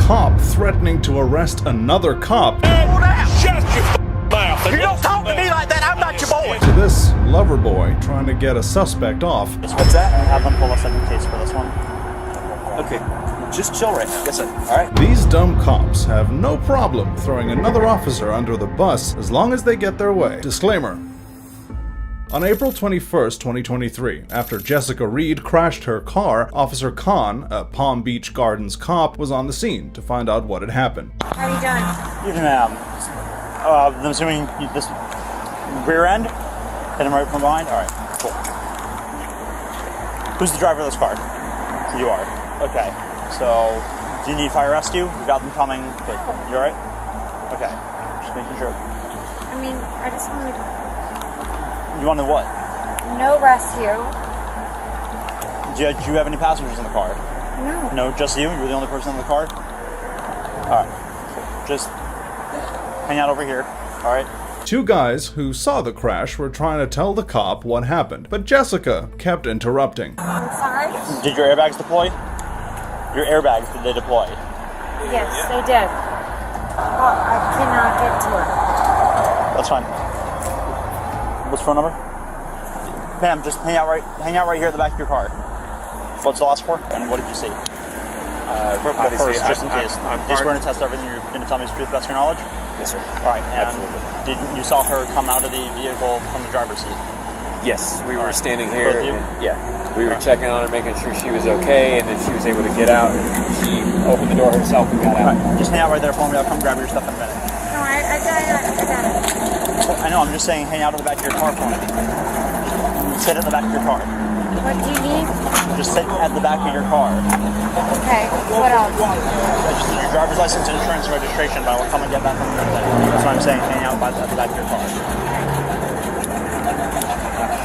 cop threatening to arrest another cop, Shut your mouth. You don't talk to me like that. I'm not your boy. to this lover boy trying to get a suspect off. What's that? Have them pull a second case for this one. Okay, just chill right now. Yes, sir. All right. These dumb cops have no problem throwing another officer under the bus as long as they get their way. Disclaimer. On April 21st, 2023, after Jessica Reed crashed her car, Officer Khan, a Palm Beach Gardens cop, was on the scene to find out what had happened. How are you doing? Even I'm assuming this rear end hit him right from behind. All right, cool. Who's the driver of this car? You are. Okay. So, do you need fire rescue? We got them coming. But you all right? Okay. Just making sure. I mean, I just wanted You wanted what? no rescue. Do you have any passengers in the car? No. No, just you? You're the only person in the car? Alright. Just hang out over here. Alright? Two guys who saw the crash were trying to tell the cop what happened, but Jessica kept interrupting. I'm sorry? Did your airbags deploy? Your airbags, did they deploy? Yes, they did. Oh, I cannot get to it. That's fine. What's phone number? Pam, just hang out right here at the back of your car. What's the last four? And what did you see? First, just in case. Just we're going to test everything. You're going to tell me the truth, best of your knowledge? Yes, sir. All right. And you saw her come out of the vehicle from the driver's seat? Yes, we were standing here. Both of you? And, yeah, we were checking on her, making sure she was okay, and then she was able to get out. She opened the door herself and got out. All right. Just hang out right there for me. I'll come grab your stuff in a minute. No, I got it. I know. I'm just saying, hang out at the back of your car for me. Sit at the back of your car. What do you need? Just sit at the back of your car. Okay, what else? I just need your driver's license, insurance, and registration, but I'll come and get that from you. That's what I'm saying. Hang out at the back of your car.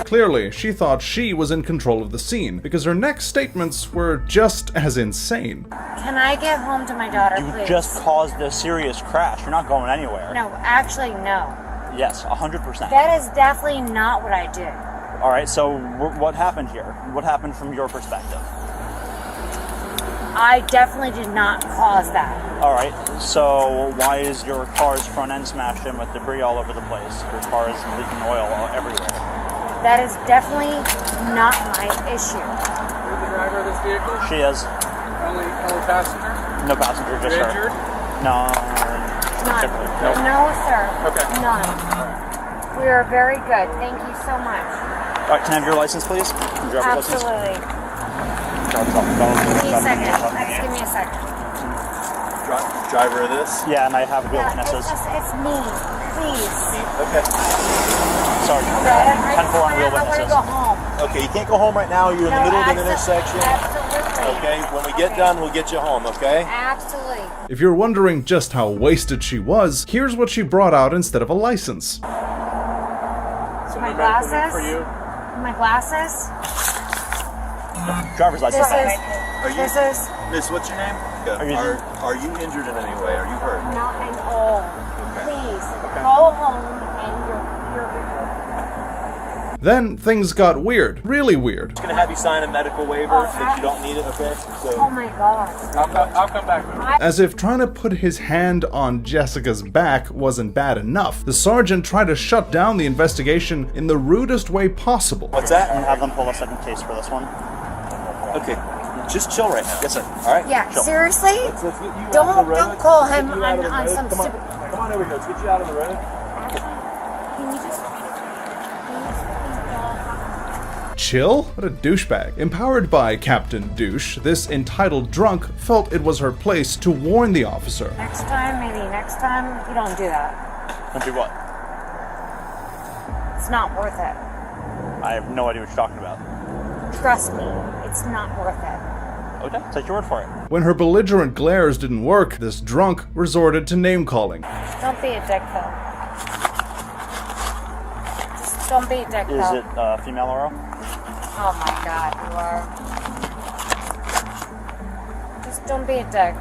Clearly, she thought she was in control of the scene, because her next statements were just as insane. Can I get home to my daughter, You please? just caused a serious crash. You're not going anywhere. No, actually, no. Yes, 100%. That is definitely not what I did. All right, so what happened here? What happened from your perspective? I definitely did not cause that. All right, so why is your car's front end smashed in with debris all over the place? Your car is leaking oil everywhere. That is definitely not my issue. You're the driver of this vehicle? She is. Only passenger? No passenger, just You're her. injured? No. None. Nope. No, sir. Okay. None. We are very good. Thank you so much. All right, can I have your license, please? Your driver's license? Absolutely. Driver's license. Give me a second. Just give me a second. Driver of this? Yeah, and I have wheel Yeah, witnesses. it's me. Please. Okay. Sorry. I 10-4 on wheel want to witnesses. go home. Okay, you can't go home right now. You're in the middle of an intersection. Absolutely. Okay, when we get done, we'll get you home, okay? Absolutely. If you're wondering just how wasted she was, here's what she brought out instead of a license. My glasses? For you? My glasses? Driver's license. This is Miss, what's your name? Are you- Are you injured in any way? Are you hurt? not at all. Please, go home and you're Then things got weird, really weird. I'm gonna have you sign a medical waiver if you don't need it, okay? Oh So, my God. I'll come back with you. As if trying to put his hand on Jessica's back wasn't bad enough, the sergeant tried to shut down the investigation in the rudest way possible. what's that? And have them pull a second case for this one. Okay, just chill right now. Yes, sir. All right? Yeah, Chill. seriously? Let's get you out Don't- of the road. don't call Let's him get you out of the on road. some Come on. stupid- Come on over here. Let's get you out of the road. Can you just Chill? What a douchebag. Empowered by Captain Douche, this entitled drunk felt it was her place to warn the officer. next time, maybe next time, you don't do that. And do what? It's not worth it. I have no idea what you're talking about. Trust me, it's not worth it. Okay, take your word for it. When her belligerent glares didn't work, this drunk resorted to name-calling. Don't be a dick, though. Just don't be a dick, Is though. it female oral? Oh my God, you are. Just don't be a dick.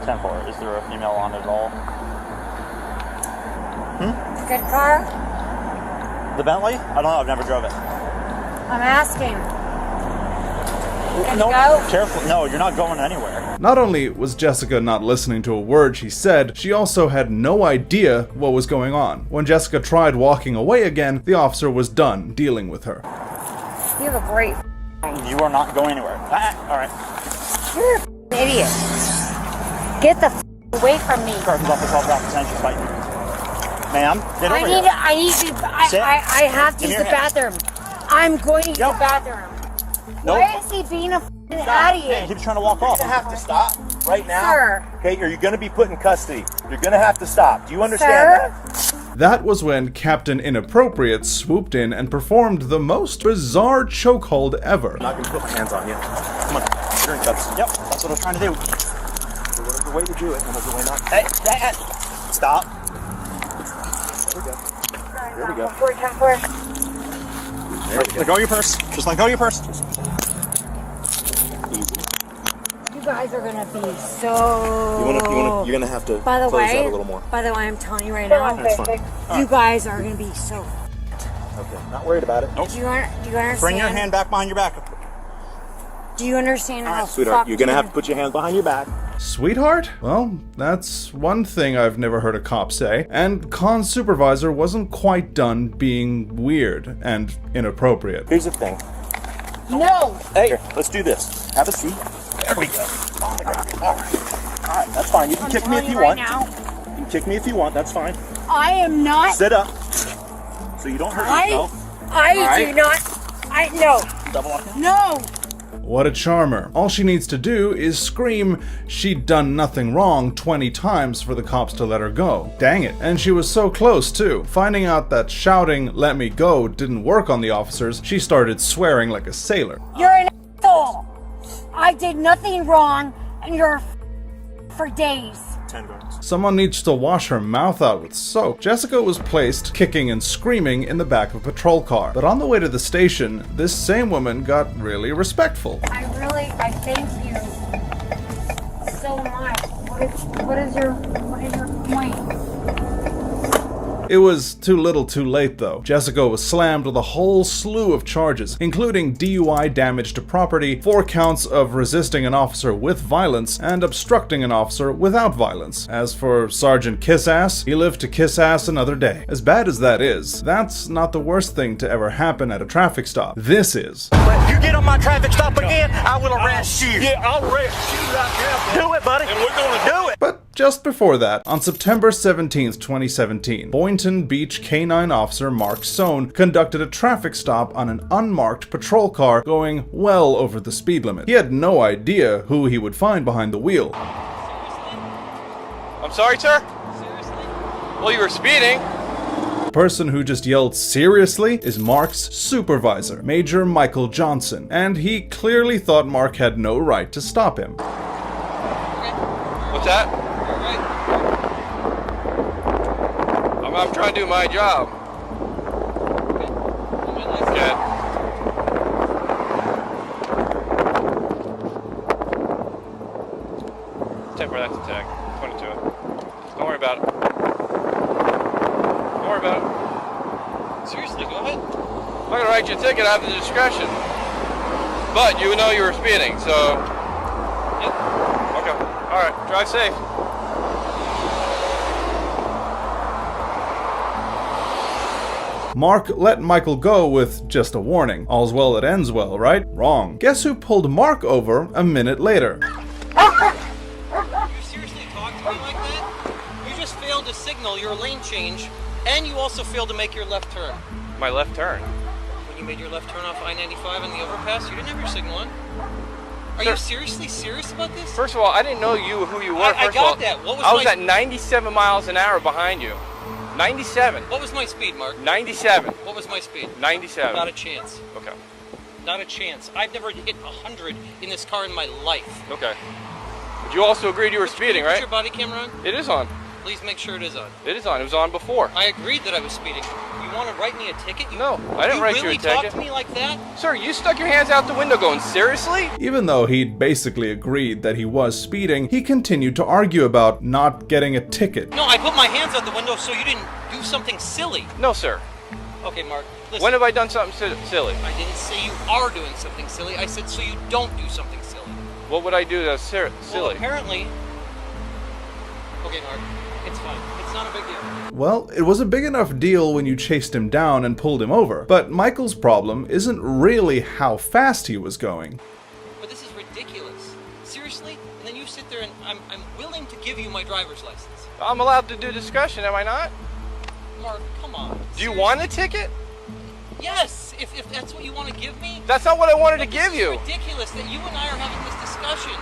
10-4. Is there a female on it at all? Good car? The Bentley? I don't know. I've never drove it. I'm asking. Good No, to go? careful. No, you're not going anywhere. Not only was Jessica not listening to a word she said, she also had no idea what was going on. When Jessica tried walking away again, the officer was done dealing with her. You have a great You are not going anywhere. All right. You're an idiot. Get the away from me. Carton's off the top of the she's fighting. Ma'am, get over here. Sit. I have to Give me use your the hand. bathroom. I'm going to use the bathroom. Nope. Why is he being a Man, idiot? keep trying to walk off. You have to stop right now. Sir. Okay, or you're going to be put in custody. You're going to have to stop. Do you understand Sir? that? That was when Captain Inappropriate swooped in and performed the most bizarre chokehold ever. I'm not going to put my hands on you. Come on, you're in cuffs. Yep, that's what I was trying to do. There's a way to do it, and there's a way not to. Hey, stop. There we go. There we go. Let go of your purse. Just let go of your purse. You guys are gonna be so. You're gonna have to By the close way, that a little more. By the way, I'm telling you right now, That's fine. you guys are gonna be so. Okay, not worried about it. Do you understand? Bring your hand back behind your back. Do you understand how Sweetheart, you're gonna fucked have to put your hands behind your back. Sweetheart? Well, that's one thing I've never heard a cop say, and Khan's supervisor wasn't quite done being weird and inappropriate. Here's the thing. No. Hey, let's do this. Have a seat. There we go. On the ground. All right, that's fine. You can kick me if you right want. now, You can kick me if you want. That's fine. I am not. Sit up, so you don't hurt yourself. I do right. not. No. Double lock. No. What a charmer. All she needs to do is scream she'd done nothing wrong 20 times for the cops to let her go. Dang it. And she was so close too. Finding out that shouting "let me go" didn't work on the officers, she started swearing like a sailor. You're an asshole. I did nothing wrong, and you're for days. 10 guards. Someone needs to wash her mouth out with soap. Jessica was placed kicking and screaming in the back of a patrol car. But on the way to the station, this same woman got really respectful. I thank you so much. What is your point? It was too little too late though. Jessica was slammed with a whole slew of charges, including DUI, damage to property, 4 counts of resisting an officer with violence, and obstructing an officer without violence. As for Sergeant Kissass, he lived to kiss ass another day. As bad as that is, that's not the worst thing to ever happen at a traffic stop. This is. You get on my traffic stop again, I will arrest you. Yeah, I'll arrest you right now. Do it, buddy. And we're gonna do it. But just before that, on September 17th, 2017, Boynton Beach K-9 officer Mark Sohn conducted a traffic stop on an unmarked patrol car going well over the speed limit. He had no idea who he would find behind the wheel. I'm sorry, sir? Seriously? Well, you were speeding. The person who just yelled seriously is Mark's supervisor, Major Michael Johnson, and he clearly thought Mark had no right to stop him. What's that? I'm trying to do my job. Okay. Temporary, that's attack. 22. Don't worry about it. Don't worry about it. Seriously, go ahead. I'm not gonna write you a ticket. I have the discretion. But you know you were speeding, so. Yep. Okay. All right. Drive safe. Mark let Michael go with just a warning. All's well that ends well, right? Wrong. Guess who pulled Mark over a minute later? You seriously talk to me like that? You just failed to signal your lane change, and you also failed to make your left turn. My left turn. When you made your left turn off I-95 on the overpass, you didn't have your signal on. Are you seriously serious about this? First of all, I didn't know who you were. I First got of all, that. What was I was my- at 97 miles an hour behind you. 97. What was my speed, Mark? 97. What was my speed? 97. Not a chance. Okay. Not a chance. I've never hit 100 in this car in my life. Okay. But you also agreed you were speeding, Is right? your body camera on? It is on. Please make sure it is on. It is on. It was on before. I agreed that I was speeding. You want to write me a ticket? No, I didn't write you a really ticket. talk to me like that? Sir, you stuck your hands out the window going, seriously? Even though he'd basically agreed that he was speeding, he continued to argue about not getting a ticket. No, I put my hands out the window so you didn't do something silly. No, sir. Okay, Mark, listen. When have I done something silly? I didn't say you are doing something silly. I said so you don't do something silly. What would I do that's silly? Well, apparently. Okay, Mark. It's fine. It's not a big deal. Well, it was a big enough deal when you chased him down and pulled him over, but Michael's problem isn't really how fast he was going. But this is ridiculous. Seriously? And then you sit there and I'm willing to give you my driver's license. I'm allowed to do discussion, am I not? Mark, come on. Do you want a ticket? Yes, if that's what you want to give me. That's not what I wanted to But give you. It's ridiculous that you and I are having this discussion.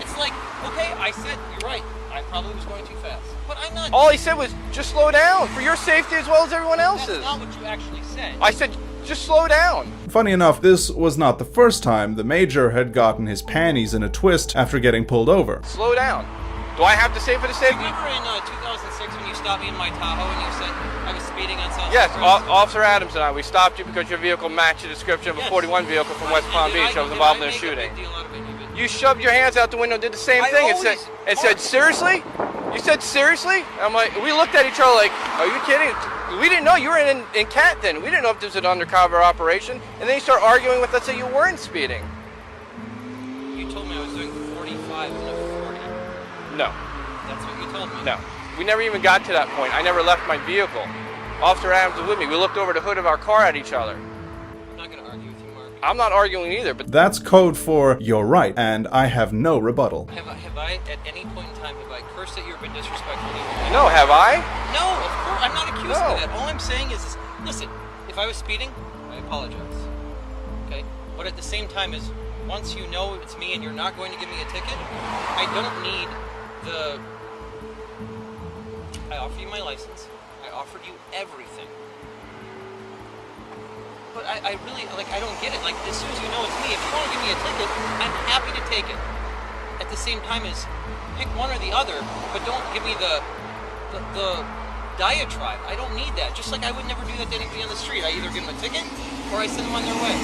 It's like, okay, I said, you're right. I probably was going too fast. But I'm not. All he said was, just slow down, for your safety as well as everyone else's. That's not what you actually said. I said, just slow down. Funny enough, this was not the first time the Major had gotten his panties in a twist after getting pulled over. Slow down. Do I have to say for the safety? Remember in 2006 when you stopped me in my Tahoe and you said I was speeding on South Yes, Road? Officer Adams and I, we stopped you because your vehicle matched the description of a Yes. 41 vehicle from West And Palm did Beach that was involved in a make shooting. A big deal out of it? You shoved your hands out the window, did the same thing, and said, seriously? You said, seriously? I'm like, we looked at each other like, are you kidding? We didn't know you were in Canton. We didn't know if this was an undercover operation. And then you start arguing with us that you weren't speeding. You told me I was doing 45 and a 40. No, That's what you told me. no. We never even got to that point. I never left my vehicle. Officer Adams was with me. We looked over the hood of our car at each other. I'm not going to argue with you, Mark. I'm not arguing either, but That's code for you're right, and I have no rebuttal. Have I, at any point in time, have I cursed at you or been disrespectful to you? no, have I? No, of course. I'm not accusing No. of that. All I'm saying is, listen, if I was speeding, I apologize. Okay? But at the same time, is once you know it's me and you're not going to give me a ticket, I don't need the... I offered you my license. I offered you everything. But I really, I don't get it. Like, as soon as you know it's me, if you want to give me a ticket, I'm happy to take it. At the same time as pick one or the other, but don't give me the diatribe. I don't need that. Just like I would never do that to anybody on the street. I either give them a ticket or I send them on their way.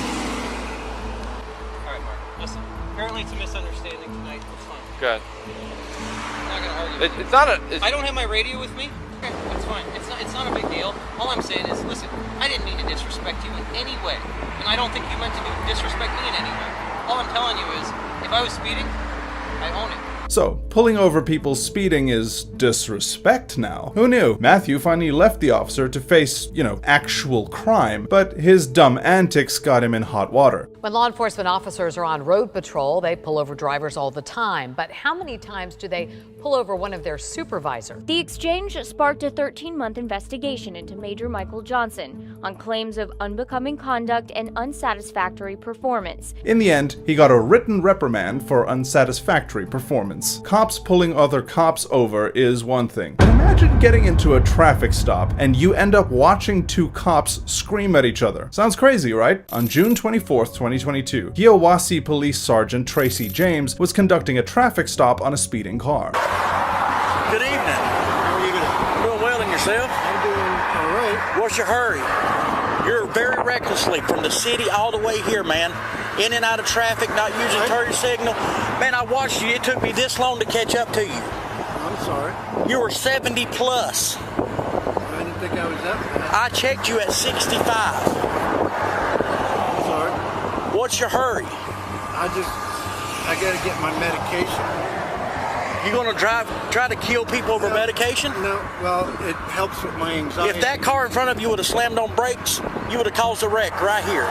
All right, Mark. Listen. Apparently it's a misunderstanding tonight. It's fine. Good. I'm not gonna argue. It's not a... I don't have my radio with me. Okay, that's fine. It's not a big deal. All I'm saying is, listen, I didn't mean to disrespect you in any way, and I don't think you meant to disrespect me in any way. All I'm telling you is, if I was speeding, I own it. So, pulling over people speeding is disrespect now. Who knew? Matthew finally left the officer to face, actual crime, but his dumb antics got him in hot water. When law enforcement officers are on road patrol, they pull over drivers all the time. But how many times do they pull over one of their supervisors? The exchange sparked a 13-month investigation into Major Michael Johnson on claims of unbecoming conduct and unsatisfactory performance. In the end, he got a written reprimand for unsatisfactory performance. Cops pulling other cops over is one thing. But imagine getting into a traffic stop and you end up watching two cops scream at each other. Sounds crazy, right? On June 24th, 2022, Hiawassee Police Sergeant Tracy James was conducting a traffic stop on a speeding car. Good evening. How are you doing? Well, and yourself? I'm doing all right. What's your hurry? You're very recklessly from the city all the way here, man. In and out of traffic, not using turn signal. Man, I watched you. It took me this long to catch up to you. I'm sorry. You were 70 plus. I didn't think I was that bad. I checked you at 65. I'm sorry. What's your hurry? I gotta get my medication. You gonna try to kill people over medication? No, well, it helps with my anxiety. If that car in front of you would have slammed on brakes, you would have caused a wreck right here.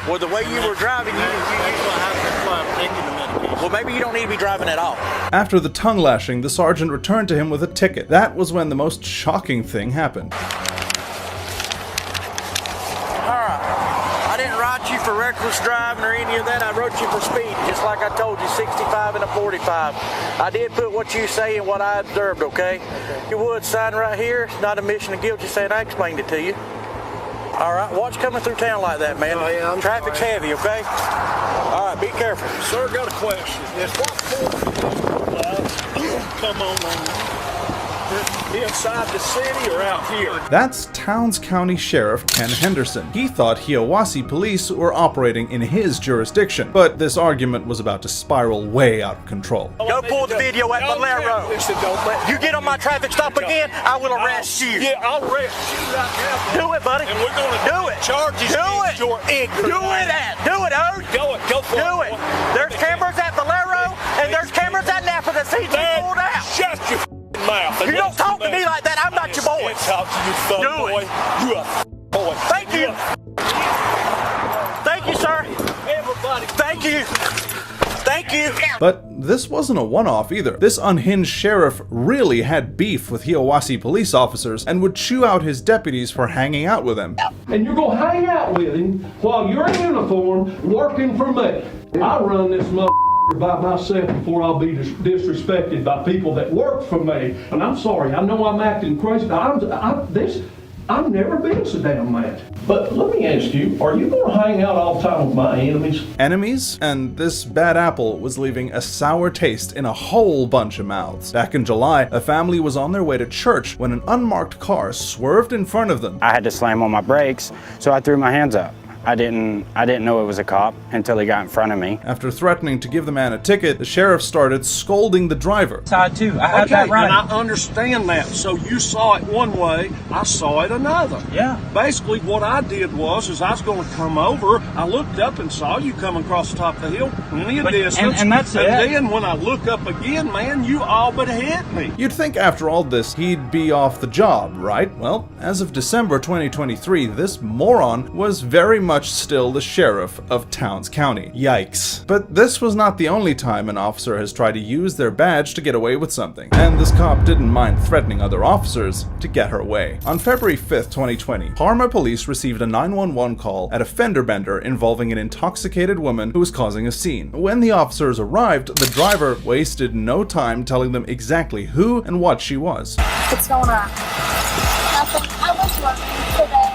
Well, the way you were driving, that's why I'm taking the medication. well, maybe you don't need to be driving at all. After the tongue lashing, the sergeant returned to him with a ticket. That was when the most shocking thing happened. I didn't write you for reckless driving or any of that. I wrote you for speed, just like I told you, 65 and a 45. I did put what you say and what I observed, okay? You would sign right here. It's not a admission of guilt. Just saying I explained it to you. All right, watch coming through town like that, man. Oh, yeah, Traffic's heavy, okay? All right, be careful. Sir, got a question. Yes, what for? Come on. Inside the city or out here? That's Towns County Sheriff Ken Henderson. He thought Hiawassee police were operating in his jurisdiction, but this argument was about to spiral way out of control. Go pull the video at Valero. You get on my traffic stop again, I will arrest you. Yeah, I'll arrest you right now. Do it, buddy. And we're gonna do it. Charges do it. your ignorance. Do it, Ode. Go for it. Do it. There's cameras at Valero. And there's cameras at Napa that sees you pulled out. Shut your mouth. You don't talk to me like that. I'm not your boy. Talk to you, fuck boy. You a boy. Thank you. Thank you, sir. Everybody. Thank you. Thank you. But this wasn't a one-off either. This unhinged sheriff really had beef with Hiawassee police officers and would chew out his deputies for hanging out with him. And you're gonna hang out with him while you're in uniform working for me. I run this motherfucker by myself before I'll be disrespected by people that work for me. And I'm sorry, I know I'm acting crazy. I've never been so damn mad. But let me ask you, are you gonna hang out all the time with my enemies? Enemies? And this bad apple was leaving a sour taste in a whole bunch of mouths. Back in July, a family was on their way to church when an unmarked car swerved in front of them. I had to slam on my brakes, so I threw my hands up. I didn't know it was a cop until he got in front of me. After threatening to give the man a ticket, the sheriff started scolding the driver. Side two. I had that right. And I understand that. So you saw it one way, I saw it another. Yeah. Basically, what I did was I was going to come over. I looked up and saw you coming across the top of the hill, plenty of distance. And that's it. And then when I look up again, man, you all but hit me. You'd think after all this, he'd be off the job, right? Well, as of December 2023, this moron was very much still the sheriff of Towns County. Yikes. But this was not the only time an officer has tried to use their badge to get away with something. And this cop didn't mind threatening other officers to get her way. On February 5th, 2020, Parma police received a 911 call at a fender bender involving an intoxicated woman who was causing a scene. When the officers arrived, the driver wasted no time telling them exactly who and what she was. What's going on? Nothing. I was working today.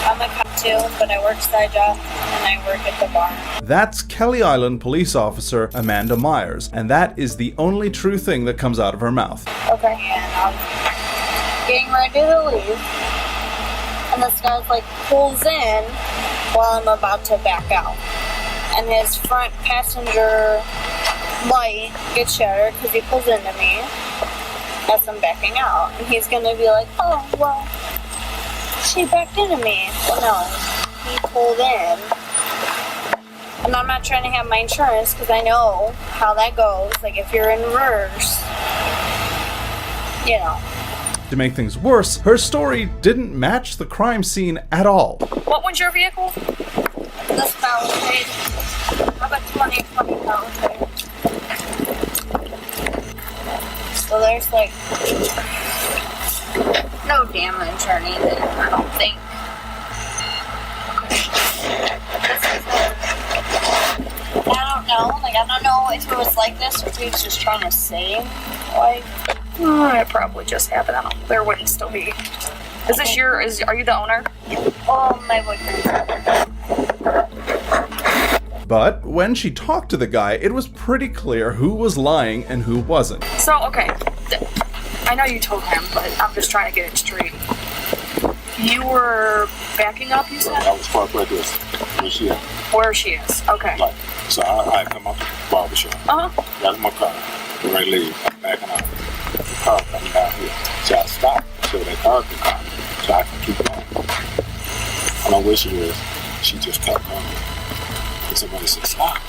I'm a cop too, but I work side job and I work at the bar. That's Kelly Island police officer Amanda Myers, and that is the only true thing that comes out of her mouth. Okay. And I'm getting ready to leave, and this guy's like pulls in while I'm about to back out, and his front passenger light gets shattered because he pulls into me as I'm backing out, and he's gonna be like, oh well, she backed into me. Well, no, he pulled in. And I'm not trying to have my insurance because I know how that goes. Like, if you're in reverse, you know. To make things worse, her story didn't match the crime scene at all. What was your vehicle? This Palisade. How about 20 Palisade? So there's like no damage or anything, I don't think. I don't know. Like, I don't know if it was like this or if he was just trying to save. Like, it probably just happened. I don't. There wouldn't still be. Is this your? Are you the owner? Oh, my boyfriend. But when she talked to the guy, it was pretty clear who was lying and who wasn't. So, okay. I know you told him, but I'm just trying to get it straight. You were backing up, you said? I was parked right there. Where she at? Where she is, okay. Right. So I come up to the barbershop. Got in my car. The right leg. I'm backing out. The car coming down here. So I stopped so that car can come. So I can keep going. I don't know where she is. She just kept going. And somebody said, stop.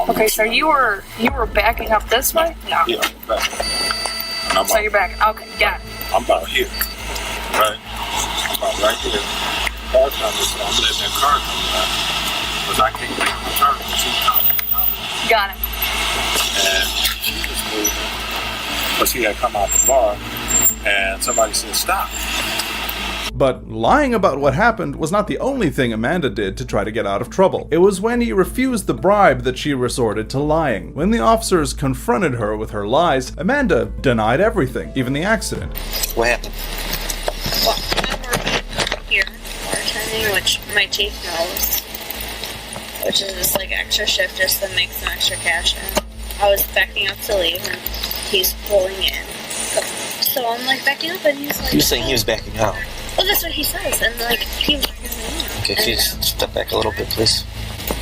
Okay, so you were backing up this way? No. Yeah, back. So you're back. Okay, got it. I'm about here. Right? I'm about right there. Car coming, so I'm letting that car come down. Because I can't make the turn. She's coming. Got it. And she was moving. But she had come out the bar. And somebody said, stop. But lying about what happened was not the only thing Amanda did to try to get out of trouble. It was when he refused the bribe that she resorted to lying. When the officers confronted her with her lies, Amanda denied everything, even the accident. What happened? Well, I'm working here, bartending, which my chief knows, which is just like extra shift just to make some extra cash in. I was backing up to leave and he's pulling in. So I'm like backing up and he's like... You're saying he was backing out? Well, that's what he says, and like, he was okay, can you just step back a little bit, please?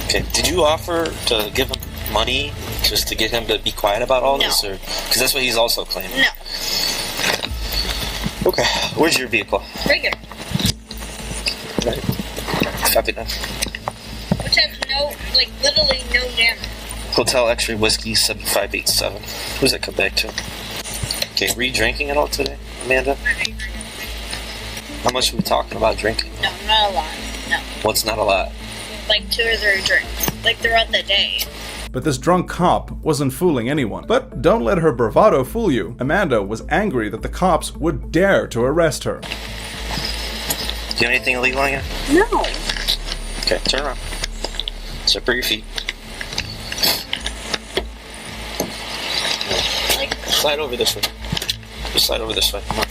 Okay, did you offer to give him money just to get him to be quiet about all this? Or because that's what he's also claiming. No. Okay, where's your vehicle? Right here. Right. Copy that. Which cops have no, like, literally no damage. Hotel X-ray Whiskey 7587. Who's that come back to? Okay, were you drinking at all today, Amanda? How much are we talking about drinking? No, not a lot. No. What's not a lot? Like 2 or 3 drinks. Like throughout the day. But this drunk cop wasn't fooling anyone. But don't let her bravado fool you. Amanda was angry that the cops would dare to arrest her. Do you have anything illegal on you? No. Okay, turn around. Separate your feet. Like, slide over this way. Just slide over this way. Come on.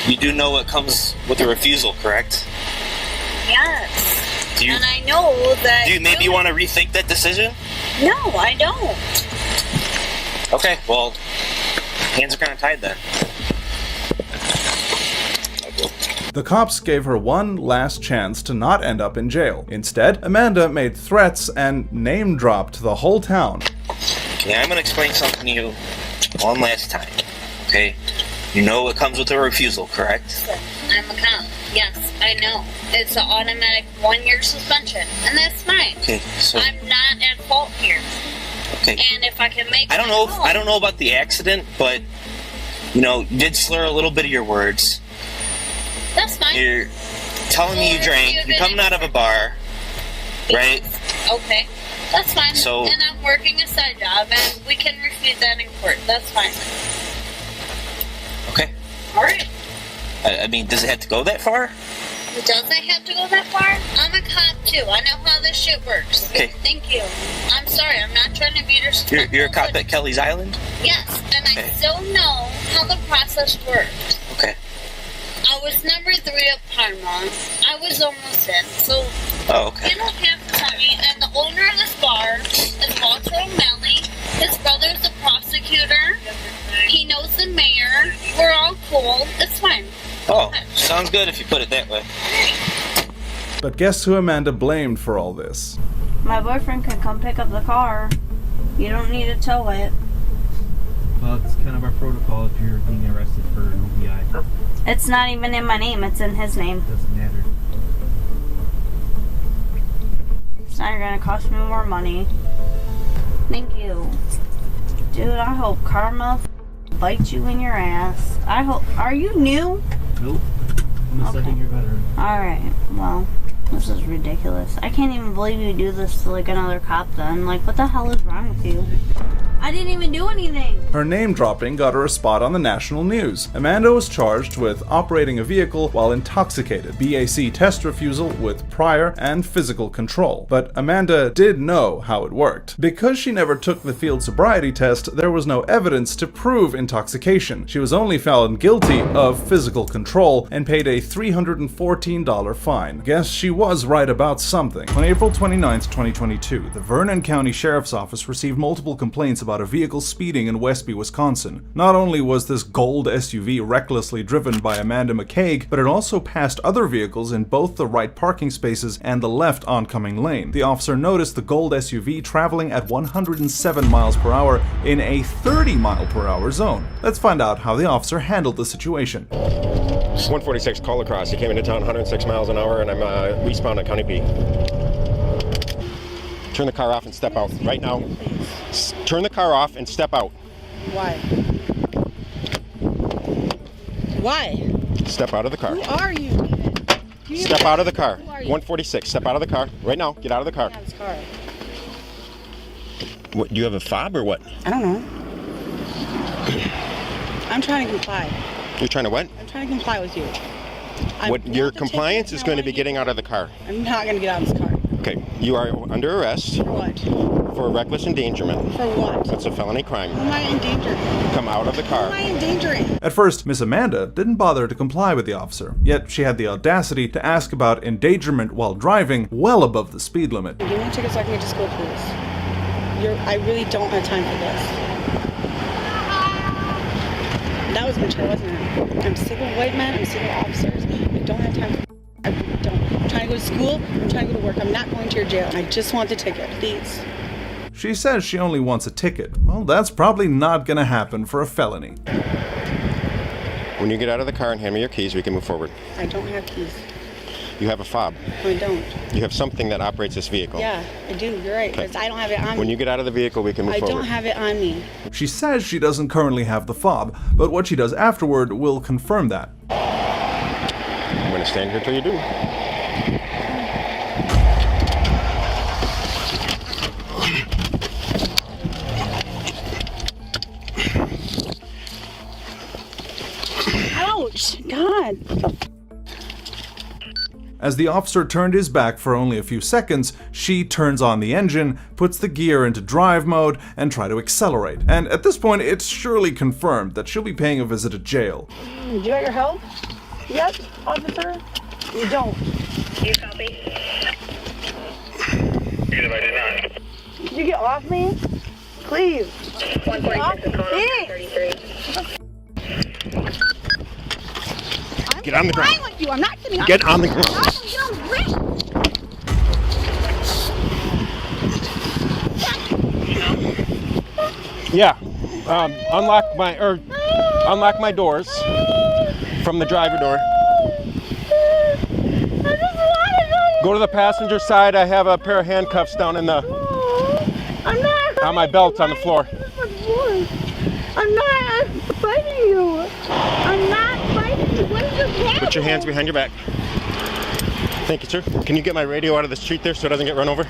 You do know what comes with a refusal, correct? yes. Do you, And I know that. do you maybe want to rethink that decision? No, I don't. Okay, well, hands are kind of tied then. The cops gave her one last chance to not end up in jail. Instead, Amanda made threats and name-dropped the whole town. Okay, I'm gonna explain something to you one last time, okay? You know what comes with a refusal, correct? I'm a cop. Yes, I know. It's an automatic 1-year suspension, and that's fine. Okay, so I'm not at fault here. okay. And if I can make I don't my know. own- I don't know about the accident, but you know, you did slur a little bit of your words. That's fine. You're telling me you drank. You're coming out of a bar, right? Okay, that's fine. So- and I'm working a side job, and we can refute that in court. That's fine. Okay. All right. I mean, does it have to go that far? Does it have to go that far? I'm a cop too. I know how this shit works. Okay. Thank you. I'm sorry. I'm not trying to be disrespectful. You're a cop at Kelly's Island? Yes, and I Okay. still know how the process works. Okay. I was number 3 at Parma. I was almost in, so Oh, okay. you don't have to tell me. And the owner of this bar is Walter O'Malley. His brother's a prosecutor. He knows the mayor. We're all cool. It's fine. Oh, sounds good if you put it that way. But guess who Amanda blamed for all this? My boyfriend can come pick up the car. You don't need to tow it. Well, it's kind of our protocol if you're being arrested for an OBI. It's not even in my name, it's in his name. Doesn't matter. It's not gonna cost me more money. Thank you. Dude, I hope karma bites you in your ass. I hope. Are you new? Nope. I'm a Okay. 7-year veteran. Alright, well, this is ridiculous. I can't even believe you do this to like another cop then. Like, what the hell is wrong with you? I didn't even do anything. Her name-dropping got her a spot on the national news. Amanda was charged with operating a vehicle while intoxicated, BAC test refusal with prior and physical control. But Amanda did know how it worked. Because she never took the field sobriety test, there was no evidence to prove intoxication. She was only found guilty of physical control and paid a $314 fine. Guess she was right about something. On April 29, 2022, the Vernon County Sheriff's Office received multiple complaints about a vehicle speeding in Westby, Wisconsin. Not only was this gold SUV recklessly driven by Amanda McCaig, but it also passed other vehicles in both the right parking spaces and the left oncoming lane. The officer noticed the gold SUV traveling at 107 miles per hour in a 30 mile per hour zone. Let's find out how the officer handled the situation. 146 call across. He came into town 106 miles an hour, and I'm eastbound at County B. Turn the car off and step out right now. Turn the car off and step out. Why? Why? Step out of the car. Who are you? Do you Step out of the car. Who are you? 146. Step out of the car right now. Get out of the car. Get out of this car. What? Do you have a fob or what? I don't know. I'm trying to comply. You're trying to what? I'm trying to comply with you. What? Your compliance is going to be getting out of the car. I'm not going to get out of this car. Okay. You are under arrest. For what? For reckless endangerment. For what? That's a felony crime. Who am I endangering? Come out of the Who car. am I endangering? At first, Miss Amanda didn't bother to comply with the officer, yet she had the audacity to ask about endangerment while driving well above the speed limit. Give me a ticket so I can get to school, please. I really don't have time for this. That was mature, wasn't it? I'm sick of white men, I'm sick of officers. I don't have time for I really don't. I'm trying to go to school, I'm trying to go to work. I'm not going to your jail. I just want the ticket, please. She says she only wants a ticket. Well, that's probably not gonna happen for a felony. When you get out of the car and hand me your keys, we can move forward. I don't have keys. You have a fob. I don't. You have something that operates this vehicle. Yeah, I do. You're right. Because I don't have it on me. When you get out of the vehicle, we can move I forward. don't have it on me. She says she doesn't currently have the fob, but what she does afterward will confirm that. I'm going to stand here till you do. Ouch! God. As the officer turned his back for only a few seconds, she turns on the engine, puts the gear into drive mode, and try to accelerate. And at this point, it's surely confirmed that she'll be paying a visit at jail. Do you got your help? Yep, officer. You don't. You copy? Can you get off me? Please. 146 Get on the ground. I'm with you. I'm not getting off. Get on the ground. Get on the ground. Yeah. Unlock my doors from the driver door. Go to the passenger side. I have a pair of handcuffs down in the on my belt on the floor. I'm not fighting you. I'm not fighting you. What is your plan? Put your hands behind your back. Thank you, sir. Can you get my radio out of the street there so it doesn't get run over?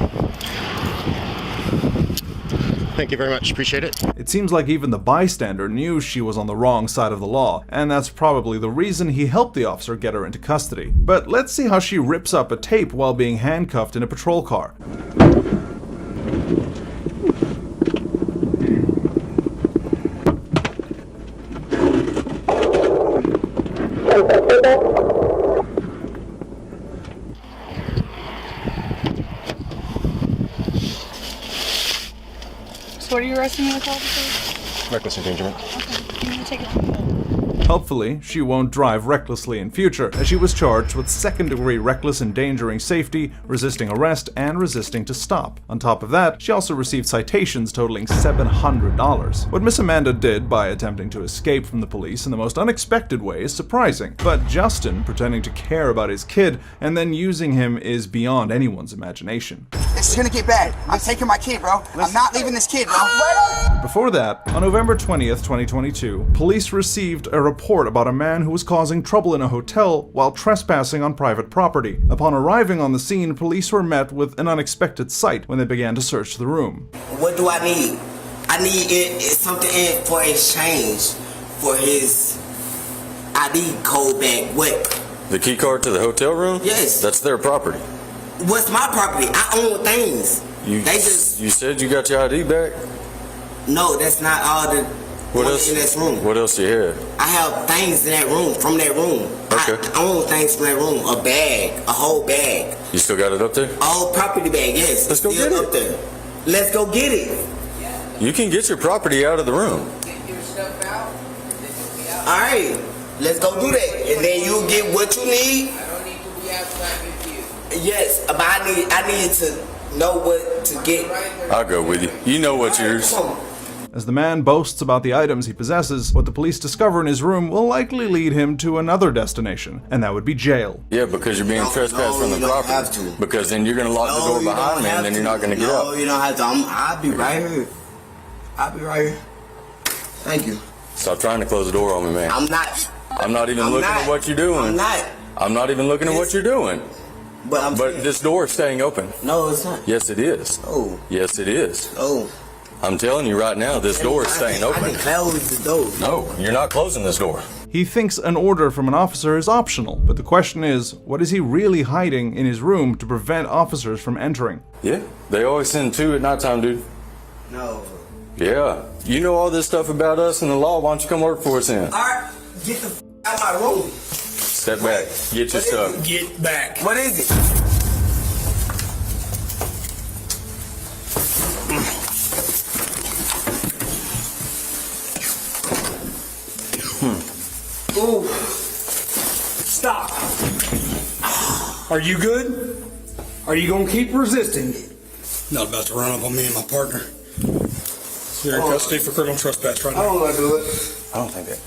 Thank you very much. Appreciate it. It seems like even the bystander knew she was on the wrong side of the law, and that's probably the reason he helped the officer get her into custody. But let's see how she rips up a tape while being handcuffed in a patrol car. So what are you arresting me with, officer? Reckless endangerment. Okay, you need to take it. Hopefully, she won't drive recklessly in future, as she was charged with second-degree reckless endangering safety, resisting arrest, and resisting to stop. On top of that, she also received citations totaling $700. What Miss Amanda did by attempting to escape from the police in the most unexpected way is surprising, but Justin pretending to care about his kid and then using him is beyond anyone's imagination. This is gonna get bad. I'm taking my kid, bro. I'm not leaving this kid, bro. Before that, on November 20th, 2022, police received a report about a man who was causing trouble in a hotel while trespassing on private property. Upon arriving on the scene, police were met with an unexpected sight when they began to search the room. What do I need? I need something in for exchange for his ID code back. What? The key card to the hotel room? Yes. That's their property. What's my property? I own things. You said you got your ID back? No, that's not all the What else in this room. What else you have? I have things in that room, from that room. Okay. I own things from that room. A bag, a whole bag. You still got it up there? A whole property bag, yes. Let's go get it. Up there. Let's go get it. You can get your property out of the room. All right, let's go do that, and then you get what you need. I don't need to be outside with you. Yes, but I need to know what to get. I'll go with you. You know what's yours. As the man boasts about the items he possesses, what the police discover in his room will likely lead him to another destination, and that would be jail. Yeah, because you're being trespassed from the property. Because then you're going to lock the door behind me, and then you're not going to get out. No, you don't have to. I'll be right here. I'll be right here. Thank you. Stop trying to close the door on me, man. I'm not. I'm not even looking at what you're doing. I'm not. I'm not even looking at what you're doing. But this door is staying open. No, it's not. Yes, it is. Oh. Yes, it is. Oh. I'm telling you right now, this door is staying open. I can close the door. No, you're not closing this door. He thinks an order from an officer is optional, but the question is, what is he really hiding in his room to prevent officers from entering? Yeah, they always send two at nighttime, dude. No. Yeah, you know all this stuff about us and the law. Why don't you come work for us then? All right, get the out of my room. Step back. Get your stuff. Get back. What is it? Ooh. Stop. Are you good? Are you gonna keep resisting? Not about to run up on me and my partner. You're in custody for criminal trespass right now. I don't want to do it. I don't think that.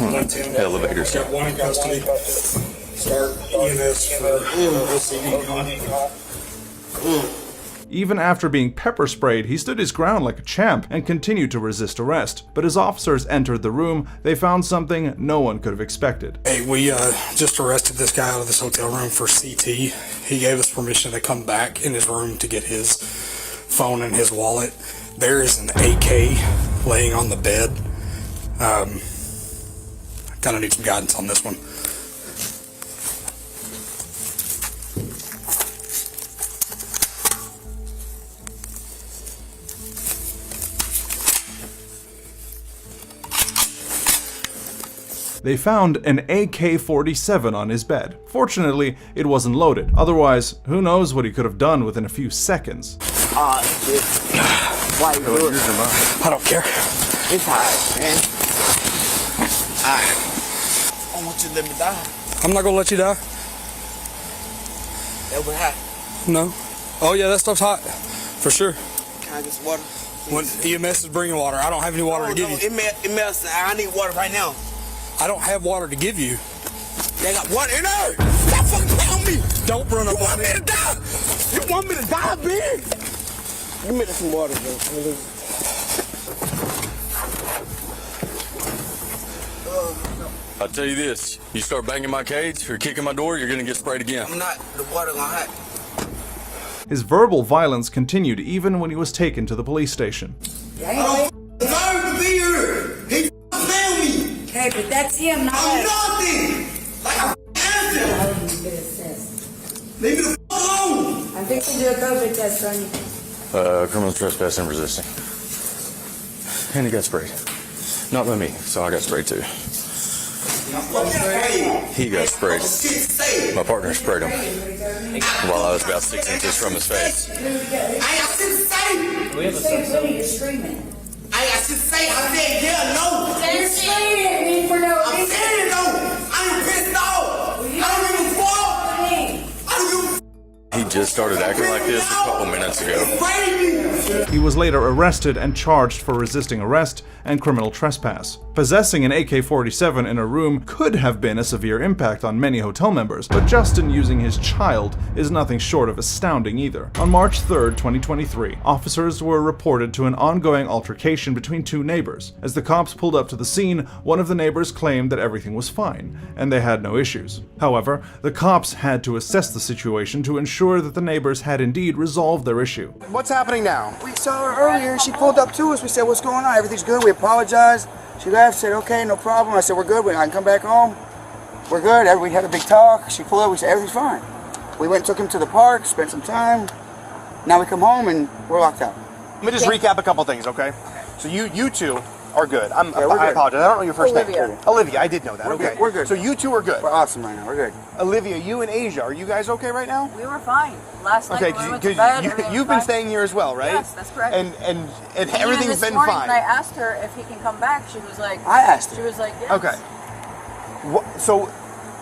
Elevators. Got one in custody. Start EMS for Even after being pepper sprayed, he stood his ground like a champ and continued to resist arrest. But as officers entered the room, they found something no one could have expected. Hey, we just arrested this guy out of this hotel room for CT. He gave us permission to come back in his room to get his phone and his wallet. There is an AK laying on the bed. I kind of need some guidance on this one. They found an AK-47 on his bed. Fortunately, it wasn't loaded. Otherwise, who knows what he could have done within a few seconds. Shit. Why you do it? I don't care. It's hot, man. I want you to let me die. I'm not gonna let you die. That was hot. No. Oh yeah, that stuff's hot. For sure. Can I get some water? When EMS is bringing water, I don't have any water to give you. EMS, I need water right now. I don't have water to give you. They got water in there. Stop fucking playing on me. Don't run up on me. You want me to die? You want me to die, bitch? Give me some water, bro. I'll tell you this, you start banging my cage or kicking my door, you're gonna get sprayed again. I'm not. The water gonna hot. His verbal violence continued even when he was taken to the police station. I don't deserve to be here. He failed me. Okay, but that's him, not I'm us. nothing. Like I'm innocent. Leave me the fuck alone. I'm fixing to do a COVID test on you. Criminal trespass and resisting. And he got sprayed. Not by me, so I got sprayed too. He got sprayed. My partner sprayed him while I was about 6 inches from his face. I ain't got shit to say. You're screaming. I ain't got shit to say. I said yeah, no. You're screaming for no reason. I'm saying it though. I'm pissed off. I don't give a fuck. I don't give a fuck. He just started acting like this a couple minutes ago. He was later arrested and charged for resisting arrest and criminal trespass. Possessing an AK-47 in a room could have been a severe impact on many hotel members, but Justin using his child is nothing short of astounding either. On March 3rd, 2023, officers were reported to an ongoing altercation between two neighbors. As the cops pulled up to the scene, one of the neighbors claimed that everything was fine, and they had no issues. However, the cops had to assess the situation to ensure that the neighbors had indeed resolved their issue. What's happening now? We saw her earlier. She pulled up to us. We said, what's going on? Everything's good. We apologized. She left, said, okay, no problem. I said, we're good. I can come back home. We're good. We had a big talk. She pulled up. We said, everything's fine. We went and took him to the park, spent some time. Now we come home and we're locked up. Let me just recap a couple things, okay? So you two are good. I good. apologize. I don't know your first name. Olivia. Olivia, I did know that. We're okay. good. We're good. So you two are good. We're awesome right now. We're good. Olivia, you and Asia, are you guys okay right now? We were fine. Last night Okay, when we went to bed, you've been staying here as well, right? Yes, that's correct. And everything's this been morning fine. When I asked her if he can come back, she was like, I asked her. She was like, yes. Okay. So,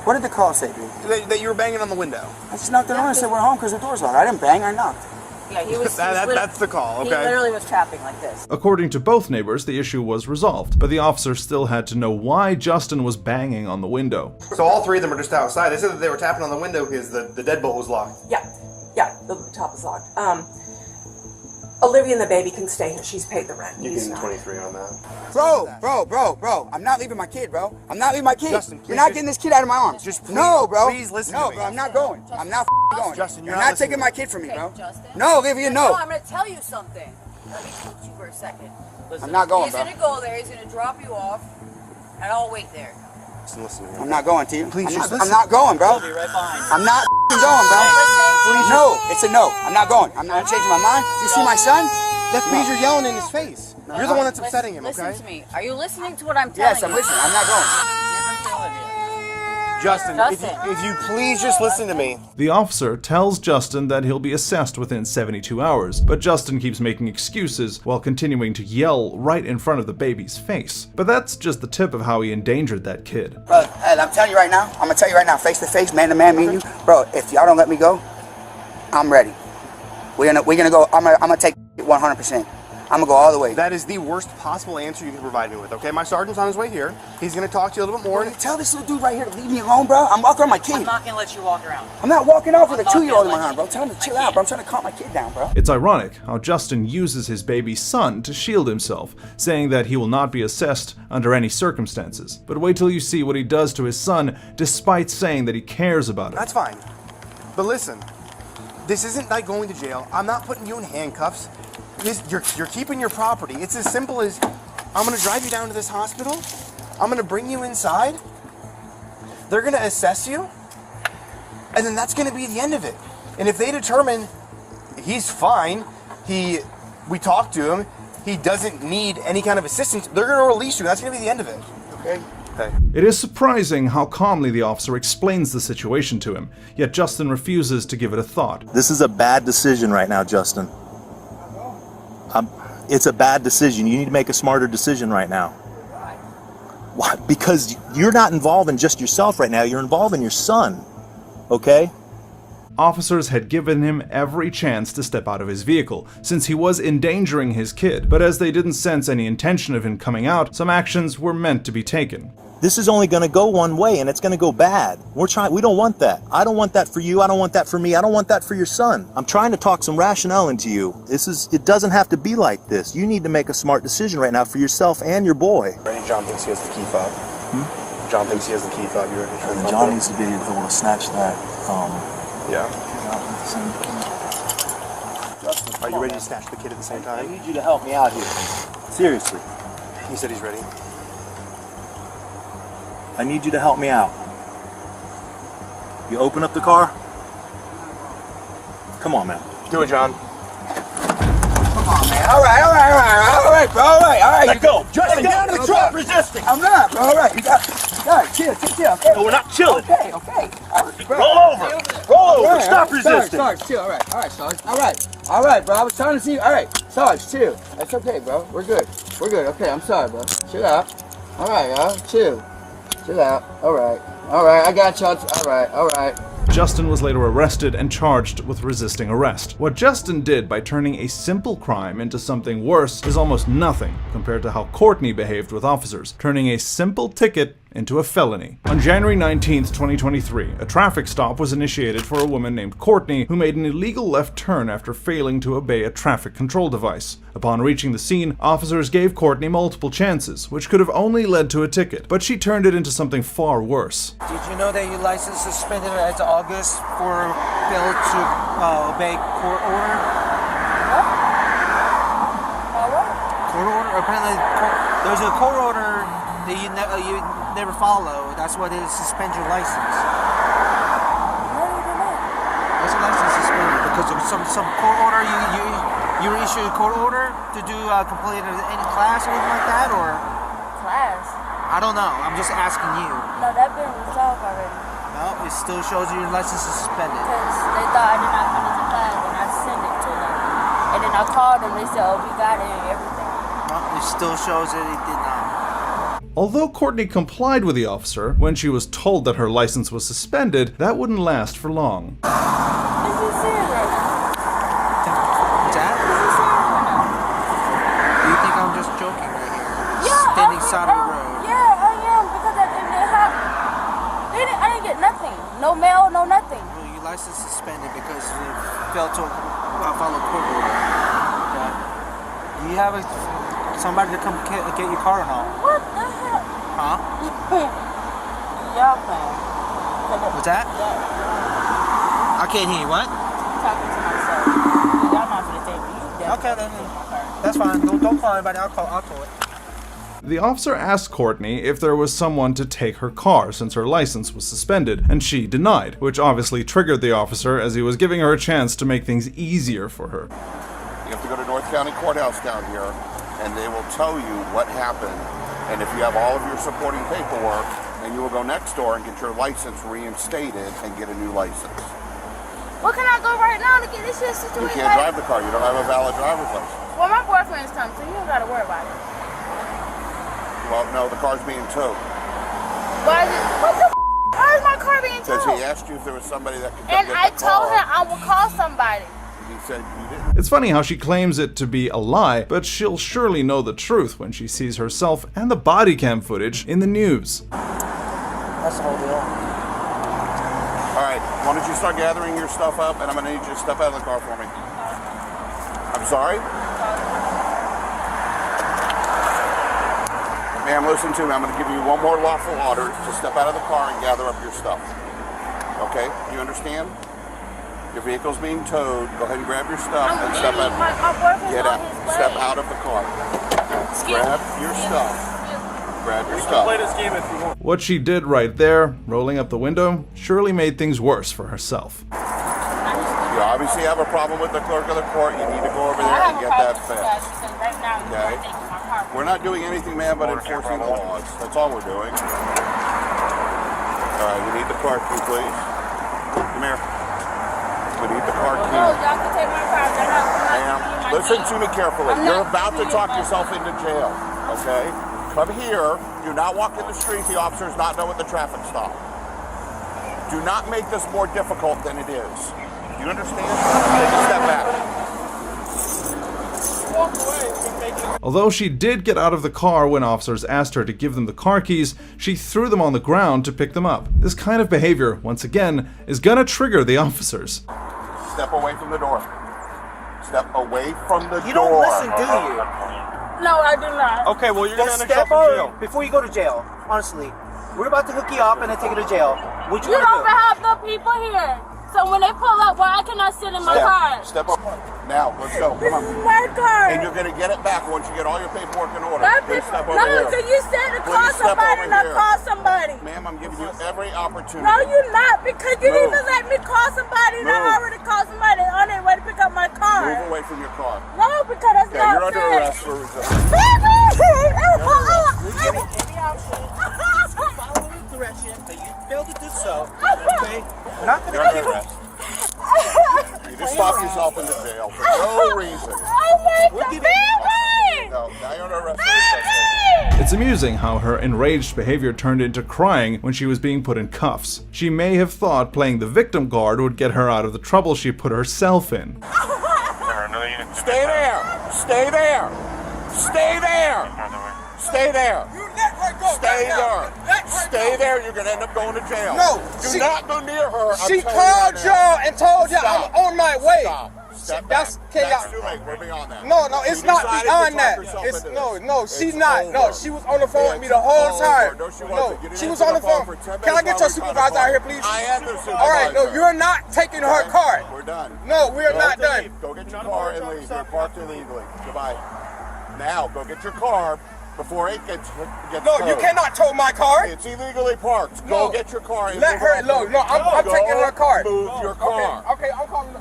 what did the call say, dude? That you were banging on the window. I just knocked on the door and said, we're home because the door's locked. I didn't bang, I knocked. Yeah, he was. That's the call, okay? He literally was tapping like this. According to both neighbors, the issue was resolved, but the officer still had to know why Justin was banging on the window. So all three of them are just outside. They said that they were tapping on the window because the deadbolt was locked. Yeah, the top is locked. Olivia and the baby can stay here. She's paid the rent. You can 23 on that. Bro, I'm not leaving my kid, bro. I'm not leaving my kid. Justin, you're not getting this kid out of my arms. Just please, no, bro. Please listen no, to me. bro, I'm not going. I'm not going. Justin, you're not taking my kid from me, bro. No, Olivia, No, no. I'm going to tell you something. Let me talk to you for a second. Listen, I'm not going, he's bro. He's going to go there. He's going to drop you off, and I'll wait there. Listen to me. I'm not going to you. Please just I'm listen. not going, bro. I'll be right behind. I'm not going, bro. No, it's a no. I'm not going. I'm not changing my mind. You see my son? That's because you're yelling in his face. You're the one that's upsetting him, okay? Listen to me. Are you listening to what I'm telling you? Yes, I'm listening. I'm not going. Justin, if you please just listen to me. The officer tells Justin that he'll be assessed within 72 hours, but Justin keeps making excuses while continuing to yell right in front of the baby's face. But that's just the tip of how he endangered that kid. Bro, hey, I'm telling you right now. I'm gonna tell you right now, face to face, man to man, me and you. Bro, if y'all don't let me go, I'm ready. We're gonna go. I'm gonna take 100%. I'm gonna go all the way. That is the worst possible answer you can provide me with, okay? My sergeant's on his way here. He's gonna talk to you a little bit more. Tell this little dude right here to leave me alone, bro. I'm walking around my kid. I'm not gonna let you walk around. I'm not walking off with a 2-year-old in my arm, bro. Tell him to chill out, bro. I'm trying to calm my kid down, bro. It's ironic how Justin uses his baby son to shield himself, saying that he will not be assessed under any circumstances. But wait till you see what he does to his son, despite saying that he cares about it. That's fine. But listen, this isn't like going to jail. I'm not putting you in handcuffs. You're keeping your property. It's as simple as, I'm gonna drive you down to this hospital. I'm gonna bring you inside. They're gonna assess you. And then that's gonna be the end of it. And if they determine he's fine, we talked to him, he doesn't need any kind of assistance, they're gonna release you. That's gonna be the end of it. Okay? Okay. It is surprising how calmly the officer explains the situation to him, yet Justin refuses to give it a thought. This is a bad decision right now, Justin. It's a bad decision. You need to make a smarter decision right now. Why? Because you're not involving just yourself right now. You're involving your son. Okay? Officers had given him every chance to step out of his vehicle, since he was endangering his kid, but as they didn't sense any intention of him coming out, some actions were meant to be taken. This is only going to go one way, and it's going to go bad. We don't want that. I don't want that for you. I don't want that for me. I don't want that for your son. I'm trying to talk some rationale into you. It doesn't have to be like this. You need to make a smart decision right now for yourself and your boy. John thinks he has the key fob. John thinks he has the key fob. John needs to be able to snatch that. Yeah. Are you ready to snatch the kid at the same time? I need you to help me out here. Seriously. He said he's ready. I need you to help me out. You open up the car? Come on, man. Do it, John. Come on, man. All right, bro. All right. Let go. Justin, get out of the truck. Resisting. I'm not, bro. All right. You got it. Chill. Okay. No, we're not chilling. Okay. Roll over. Right, Stop resisting. Sarge, chill. All right, Sarge. All right, bro. I was trying to see. All right, Sarge, chill. That's okay, bro. We're good. Okay, I'm sorry, bro. Chill out. All right, y'all. Chill out. All right. I got y'all. All right. Justin was later arrested and charged with resisting arrest. What Justin did by turning a simple crime into something worse is almost nothing compared to how Courtney behaved with officers, turning a simple ticket into a felony. On January 19th, 2023, a traffic stop was initiated for a woman named Courtney who made an illegal left turn after failing to obey a traffic control device. Upon reaching the scene, officers gave Courtney multiple chances, which could have only led to a ticket, but she turned it into something far worse. Did you know that your license suspended as of August for failure to obey court order? What? Court order? Apparently, there's a court order that you never follow. That's what it is, suspend your license. What's your license suspended? Because of some court order, you were issued a court order to do complete any class or anything like that, or? Class? I don't know. I'm just asking you. No, that been resolved already. No, it still shows your license is suspended. Because they thought I did not finish the class and I sent it to them. And then I called them, they said, oh, we got it and everything. No, it still shows that it did not. Although Courtney complied with the officer when she was told that her license was suspended, that wouldn't last for long. Is he serious right now? What's that? Is he serious right now? Do you think I'm just joking right here? Yeah, Standing side of the road. Yeah, I am, because I didn't get nothing. No mail, no nothing. Well, your license suspended because you failed to follow court order. Okay. Do you have somebody to come get your car or not? What the hell? Huh? Y'all playing. What's that? Yeah. I can't hear you. What? Talking to myself. Y'all not gonna take me. Okay, then. That's fine. Don't call anybody. I'll call it. The officer asked Courtney if there was someone to take her car since her license was suspended, and she denied, which obviously triggered the officer as he was giving her a chance to make things easier for her. You have to go to North County Courthouse down here, and they will tell you what happened. And if you have all of your supporting paperwork, then you will go next door and get your license reinstated and get a new license. Well, can I go right now to get this shit situated? You can't drive the car. You don't have a valid driver's license. Well, my boyfriend's coming, so you don't gotta worry about it. Well, no, the car's being towed. Why is it? What the f***? Why is my car being towed? Because he asked you if there was somebody that could And get I the told car. him I would call somebody. He said you didn't. It's funny how she claims it to be a lie, but she'll surely know the truth when she sees herself and the body cam footage in the news. That's the whole deal. All right, why don't you start gathering your stuff up, and I'm going to need you to step out of the car for me. I'm sorry? Ma'am, listen to me. I'm going to give you one more lawful order to step out of the car and gather up your stuff. Okay? You understand? Your vehicle's being towed. Go ahead and grab your stuff and step out. Get out. Step out of the car. Grab your stuff. Grab your stuff. Play this game if you want. What she did right there, rolling up the window, surely made things worse for herself. You obviously have a problem with the clerk of the court. You need to go over there and get that fixed. Okay? We're not doing anything, ma'am, but enforcing the laws. That's all we're doing. All right, we need the car key, please. Come here. We need the car key. Ma'am, listen to me carefully. You're about to talk yourself into jail, okay? Come here. Do not walk in the street. The officers not know what the traffic stop. Do not make this more difficult than it is. Do you understand? Take a step back. Although she did get out of the car when officers asked her to give them the car keys, she threw them on the ground to pick them up. This kind of behavior, once again, is gonna trigger the officers. Step away from the door. Step away from the door. You don't listen, do you? No, I do not. Okay, well, you're going to end up in jail. Before you go to jail, honestly, we're about to hook you up and then take you to jail. What you You want to don't do? have the people here. So when they pull up, why can I sit in my car? Step up. Now, let's go. Come on. This is my car. And you're going to get it back once you get all your paperwork in order. My Please people- step over no, here. so you said to call Please step somebody over and I here. call somebody. Ma'am, I'm giving you every opportunity. No, you're not, because you Move. didn't even let me call somebody and I Move. already called somebody on their way to pick up my car. Move away from your car. No, because that's Okay, not you're under fair. arrest for resisting. Following direction, but you failed to do so. Okay? We're not going You're to under keep it. arrest. You just locked yourself into jail for no reason. No, now you're under arrest for resisting. It's amusing how her enraged behavior turned into crying when she was being put in cuffs. She may have thought playing the victim card would get her out of the trouble she put herself in. Stay there. Stay there. Stay there. Stay there. Stay there. Stay there. You're going to end up going to jail. No. Do not go near her. She called y'all and told y'all I'm on my way. Step That's back. okay, That's y'all. too late. We're beyond that. No, it's You not decided to beyond talk that. yourself It's into no, this. she's It's not. No, over. she was on the phone with me It's the whole over. time. No, she No, wasn't. You she didn't was answer on the the phone phone. for 10 Can I get minutes your while we were supervisor trying out to here, call. please? I am the supervisor. All right, no, you're not taking her card. We're done. No, we are not done. Go get your car and leave. You're parked illegally. Goodbye. Now, go get your car before it gets No, you towed. cannot tow my car. It's illegally parked. No. Go get your car and Let move her. on. No, I'm Go taking her car. Move your car. Okay, I'm calling.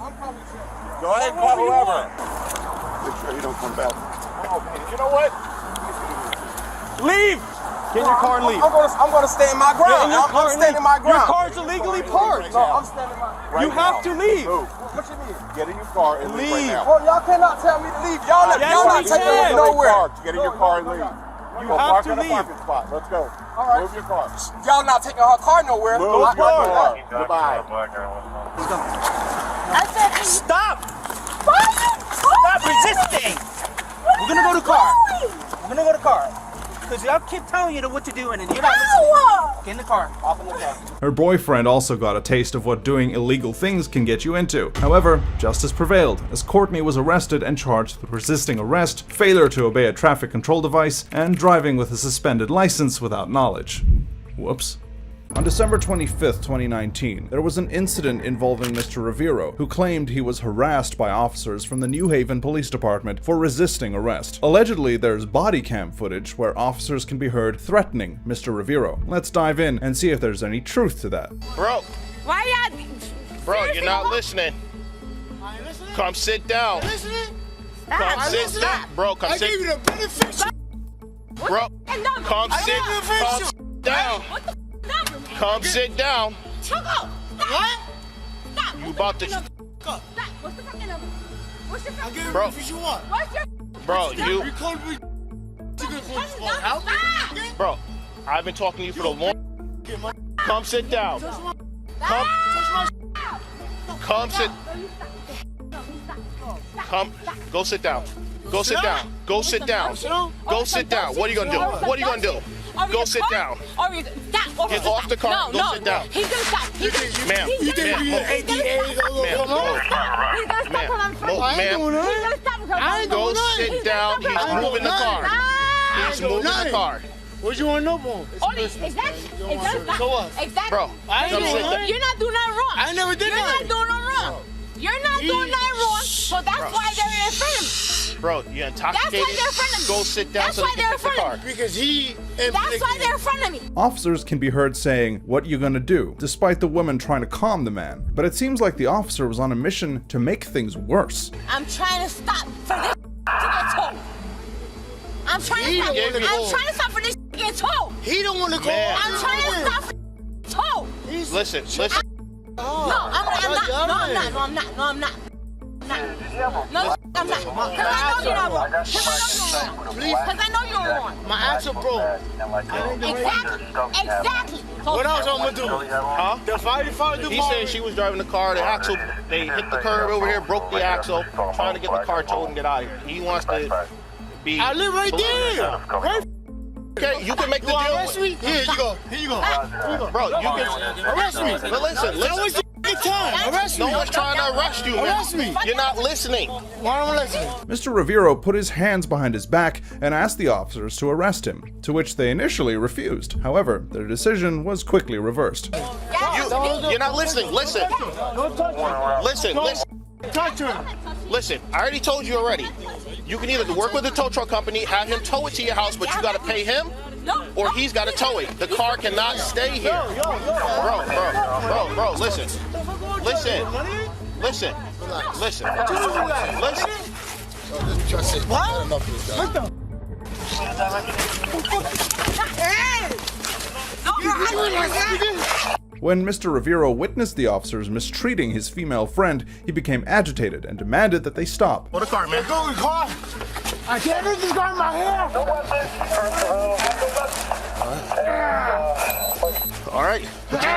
Go ahead and call whoever. Make sure you don't come back. You know what? Leave! Get in your car and leave. I'm gonna stay in my ground. Get in your car I'm and standing leave. my ground. Your car's illegally parked. No, I'm standing my. You have to leave. Move. What you mean? Get in your car and leave right Leave. now. Oh, y'all cannot tell me to leave. Y'all Yes, not we taking can. me nowhere. Parked. Get in your car and leave. You Go have park to in a leave. parking spot. Let's go. All right. Move your car. Y'all not taking her car nowhere. Move your car. Goodbye. I said, Stop! why are you Stop resisting! We're gonna go to car. We're gonna go to car. Because y'all keep telling you what to do and you're not listening. Get in the car. Off in the car. Her boyfriend also got a taste of what doing illegal things can get you into. However, justice prevailed, as Courtney was arrested and charged with resisting arrest, failure to obey a traffic control device, and driving with a suspended license without knowledge. Whoops. On December 25th, 2019, there was an incident involving Mr. Rivero, who claimed he was harassed by officers from the New Haven Police Department for resisting arrest. Allegedly, there's body cam footage where officers can be heard threatening Mr. Rivero. Let's dive in and see if there's any truth to that. Bro, why y'all? bro, you're not listening. Come sit down. Come sit down. Bro, come sit. I gave you the benefits. Bro, come sit down. Come sit down. What? Stop. You about to. Stop. What's the fucking number? What's your fucking number? Bro. You want? What's your Bro, you. Stop. Bro, I've been talking to you for the long. Come sit down. Come sit. Come. Go sit down. Go sit down. Go sit down. Go sit down. What are you gonna do? What are you gonna do? Go sit down. Get off the car. Go sit down. He's gonna stop. Ma'am. He's gonna Ma'am. Go sit down. He's moving the car. He's moving the car. What you want to know for? Exactly. Bro, come sit down. You're not doing nothing wrong. I never did that. You're not doing nothing wrong. You're not doing nothing wrong. So that's why they're in front of me. Bro, you're intoxicated. That's why they're in front of me. Go sit down so they can fix the car. Because he. That's why they're in front of me. Officers can be heard saying, "What you gonna do?" despite the woman trying to calm the man. But it seems like the officer was on a mission to make things worse. I'm trying to stop for this to get told. I'm trying to stop for this to get told. He don't want to go. I'm trying to stop for this told. Listen. No, I'm not. No, I'm not. No, I'm not. No, I'm not. Because I know you're not wrong. Because I know you're wrong. My axle broke. Exactly. What else I'm gonna do? Huh? The firefighter do. He said she was driving the car. The axle, they hit the curb over here, broke the axle, trying to get the car towed and get out of here. He wants to be. I live right there. Right. Okay, you can make the deal. Arrest me? Here you go. Here you go. Bro, you can arrest me. But listen. Time. Arrest me. No one's trying to arrest you, man. Arrest me. You're not listening. Why don't I listen? Mr. Rivero put his hands behind his back and asked the officers to arrest him, to which they initially refused. However, their decision was quickly reversed. You're not listening. Listen. Listen. Talk to him. Listen, I already told you already. You can either work with the tow truck company, have him tow it to your house, but you got to pay him, or he's got to tow it. The car cannot stay here. Bro, listen. Listen. When Mr. Rivero witnessed the officers mistreating his female friend, he became agitated and demanded that they stop. What a car, man. Go in the car. I can't leave this guy in my hair. All right. Put your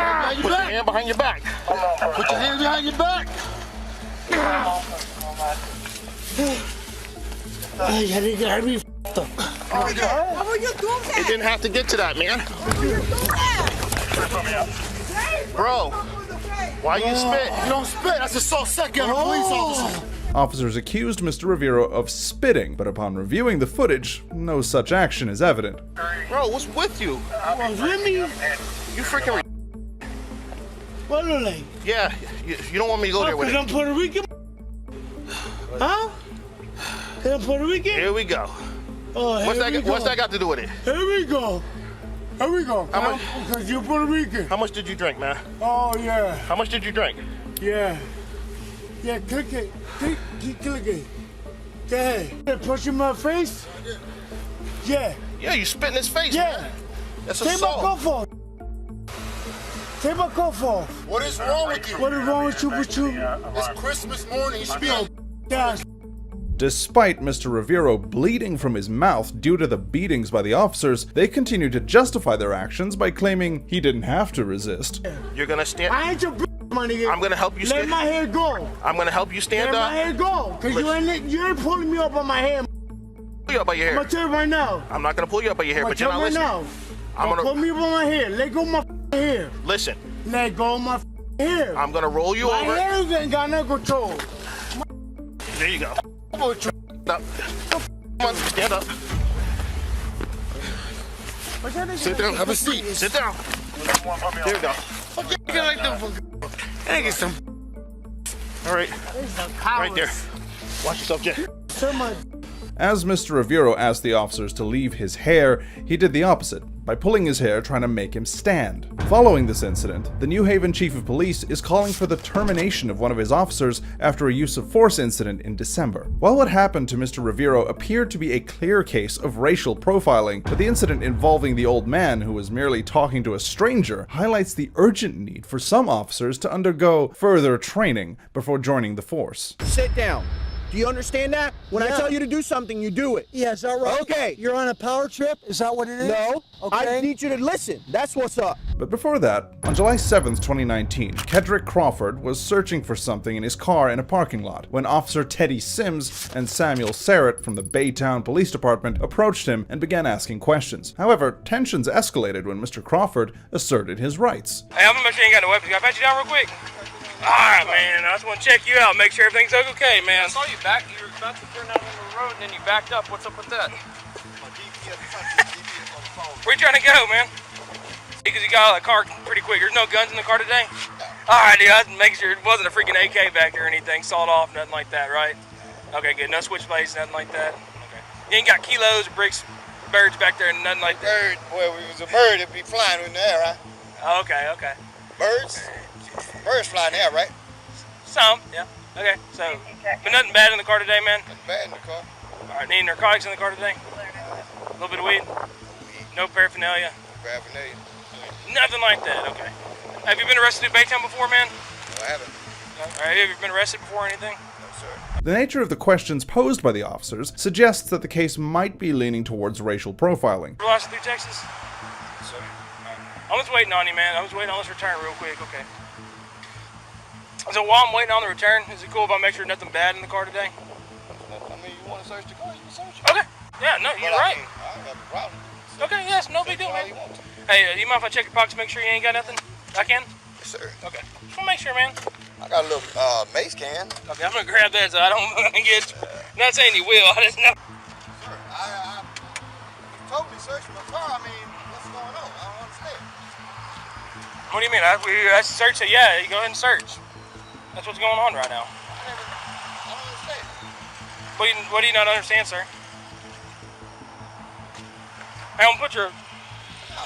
hand behind your back. Put your hand behind your back. I gotta get me f***ed up. It didn't have to get to that, man. Bro, why you spit? You don't spit. That's assault second on a police officer. Officers accused Mr. Rivero of spitting, but upon reviewing the footage, no such action is evident. Bro, what's with you? What's with me? You freaking. What are they? Yeah, you don't want me to go there with it. I'm Puerto Rican. Huh? I'm Puerto Rican. Here we go. Oh, what's that got to do with it? Here we go. Here we go. How much? Because you're Puerto Rican. How much did you drink, man? Oh, yeah. How much did you drink? Yeah. Yeah, click it. Click it. Go ahead. Push in my face? Yeah. Yeah, you spit in his face, yeah. man. That's Take assault. my cuff off. Take my cuff off. What is wrong with you? What is wrong with you? It's Christmas morning. You should be on. Gosh. Despite Mr. Rivero bleeding from his mouth due to the beatings by the officers, they continue to justify their actions by claiming he didn't have to resist. You're gonna stand. I ain't your my nigga. I'm gonna help you stand. Let my hair go. I'm gonna help you stand Let up. my hair go. Cause you ain't pulling me up on my hair. Pull you up by your hair. I'm gonna tell you right now. I'm not gonna pull you up by your hair, but you're not listening. Now. I'm gonna pull me up on my hair. Let go of my hair. Listen. Let go of my hair. I'm gonna roll you my over. My hair ain't got no control. There you go. Up. Come on, stand up. Sit down. Have a seat. Sit down. There you go. All right. Right there. Watch yourself, Jay. As Mr. Rivero asked the officers to leave his hair, he did the opposite, by pulling his hair trying to make him stand. Following this incident, the New Haven Chief of Police is calling for the termination of one of his officers after a use of force incident in December. While what happened to Mr. Rivero appeared to be a clear case of racial profiling, but the incident involving the old man who was merely talking to a stranger highlights the urgent need for some officers to undergo further training before joining the force. Sit down. Do you understand that? When I tell you to do something, you do it. Yeah, is that right? Okay. You're on a power trip? Is that what it is? No. Okay. I need you to listen. That's what's up. But before that, on July 7th, 2019, Kedrick Crawford was searching for something in his car in a parking lot when Officer Teddy Sims and Samuel Serrett from the Baytown Police Department approached him and began asking questions. However, tensions escalated when Mr. Crawford asserted his rights. Hey, I'm gonna make sure you ain't got no weapons. Can I pat you down real quick? Alright, man. I just want to check you out, make sure everything's okay, man. I saw you back. You were about to turn out on the road and then you backed up. What's up with that? Where you trying to go, man? Because you got out of the car pretty quick. There's no guns in the car today? Alright, dude. I was making sure it wasn't a freaking AK back there or anything. Sawed off, nothing like that, right? Okay, good. No switchblades, nothing like that. Okay. You ain't got kilos, bricks, birds back there, and nothing like that. Bird, well, if it was a bird, it'd be flying in the air, right? Oh, okay, okay. Birds? Birds fly in the air, right? Some, yeah. Okay, so, but nothing bad in the car today, man? Nothing bad in the car. All right, any narcotics in the car today? A little bit of weed? No paraphernalia? No paraphernalia. Nothing like that, okay. Have you been arrested in Baytown before, man? No, I haven't. All right, have you ever been arrested before or anything? No, sir. The nature of the questions posed by the officers suggests that the case might be leaning towards racial profiling. You lost through Texas? Sir. I'm just waiting on you, man. I'm just waiting on this return real quick, okay. So while I'm waiting on the return, is it cool if I make sure nothing bad in the car today? I mean, you want to search the car, you can search it. Okay. Yeah, no, you're right. I don't have a problem. Okay, yes, no big deal, man. Hey, you mind if I check your pockets to make sure you ain't got nothing? I can? Yes, sir. Okay. Just want to make sure, man. I got a little mace can. Okay, I'm going to grab that so I don't get... Not saying you will, I just know. Sir, I totally searched my car. I mean, what's going on? I don't understand. What do you mean? I searched it. Yeah, you go ahead and search. That's what's going on right now. I don't understand. What do you not understand, sir? Hey, I'm gonna put your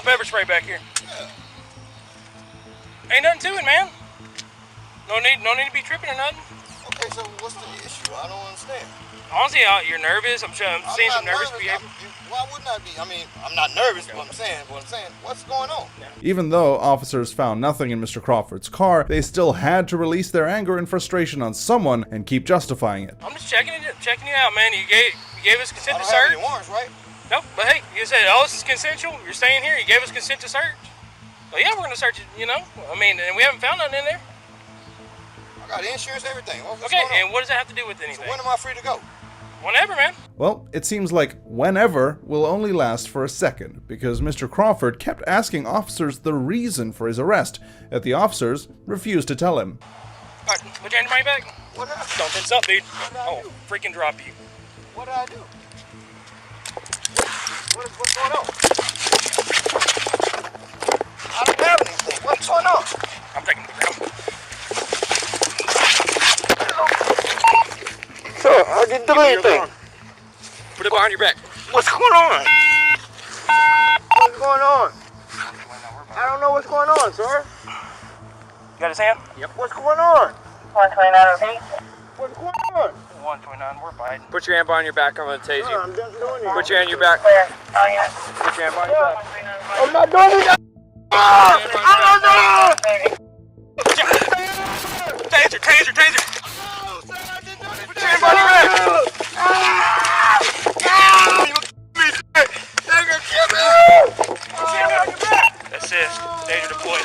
pepper spray back here. Yeah. Ain't nothing to it, man. No need to be tripping or nothing. Okay, so what's the issue? I don't understand. Honestly, you're nervous. I'm seeing some nervous behavior. Why wouldn't I be? I mean, I'm not nervous, but I'm saying, what's going on? Even though officers found nothing in Mr. Crawford's car, they still had to release their anger and frustration on someone and keep justifying it. I'm just checking you out, man. You gave us consent to I don't have search. any warrants, right? Nope, but hey, you said, oh, this is consensual. You're staying here. You gave us consent to search. Well, yeah, we're gonna search it. You know, I mean, and we haven't found nothing in there. I got insurance, everything. What's Okay, going on? and what does that have to do with anything? So when am I free to go? Whenever, man. Well, it seems like whenever will only last for a second, because Mr. Crawford kept asking officers the reason for his arrest, yet the officers refused to tell him. All right, put your money back. What happened? Don't tense up, dude. I do? Freaking drop you. What did I do? What's going on? I don't have anything. What's going on? I'm taking the ground. Sir, I didn't do anything. Put it behind your back. What's going on? What's going on? I don't know what's going on, sir. You got his hand? Yep. What's going on? 129 repeat. What's going on? 129, we're fighting. Put your hand behind your back, I'm gonna tase you. I'm just doing it. Put your hand on your back. Put your hand behind your back. I'm not doing it. I'm not doing it. Taser, taser, taser. Put your hand behind your back. Assist. Taser deployed.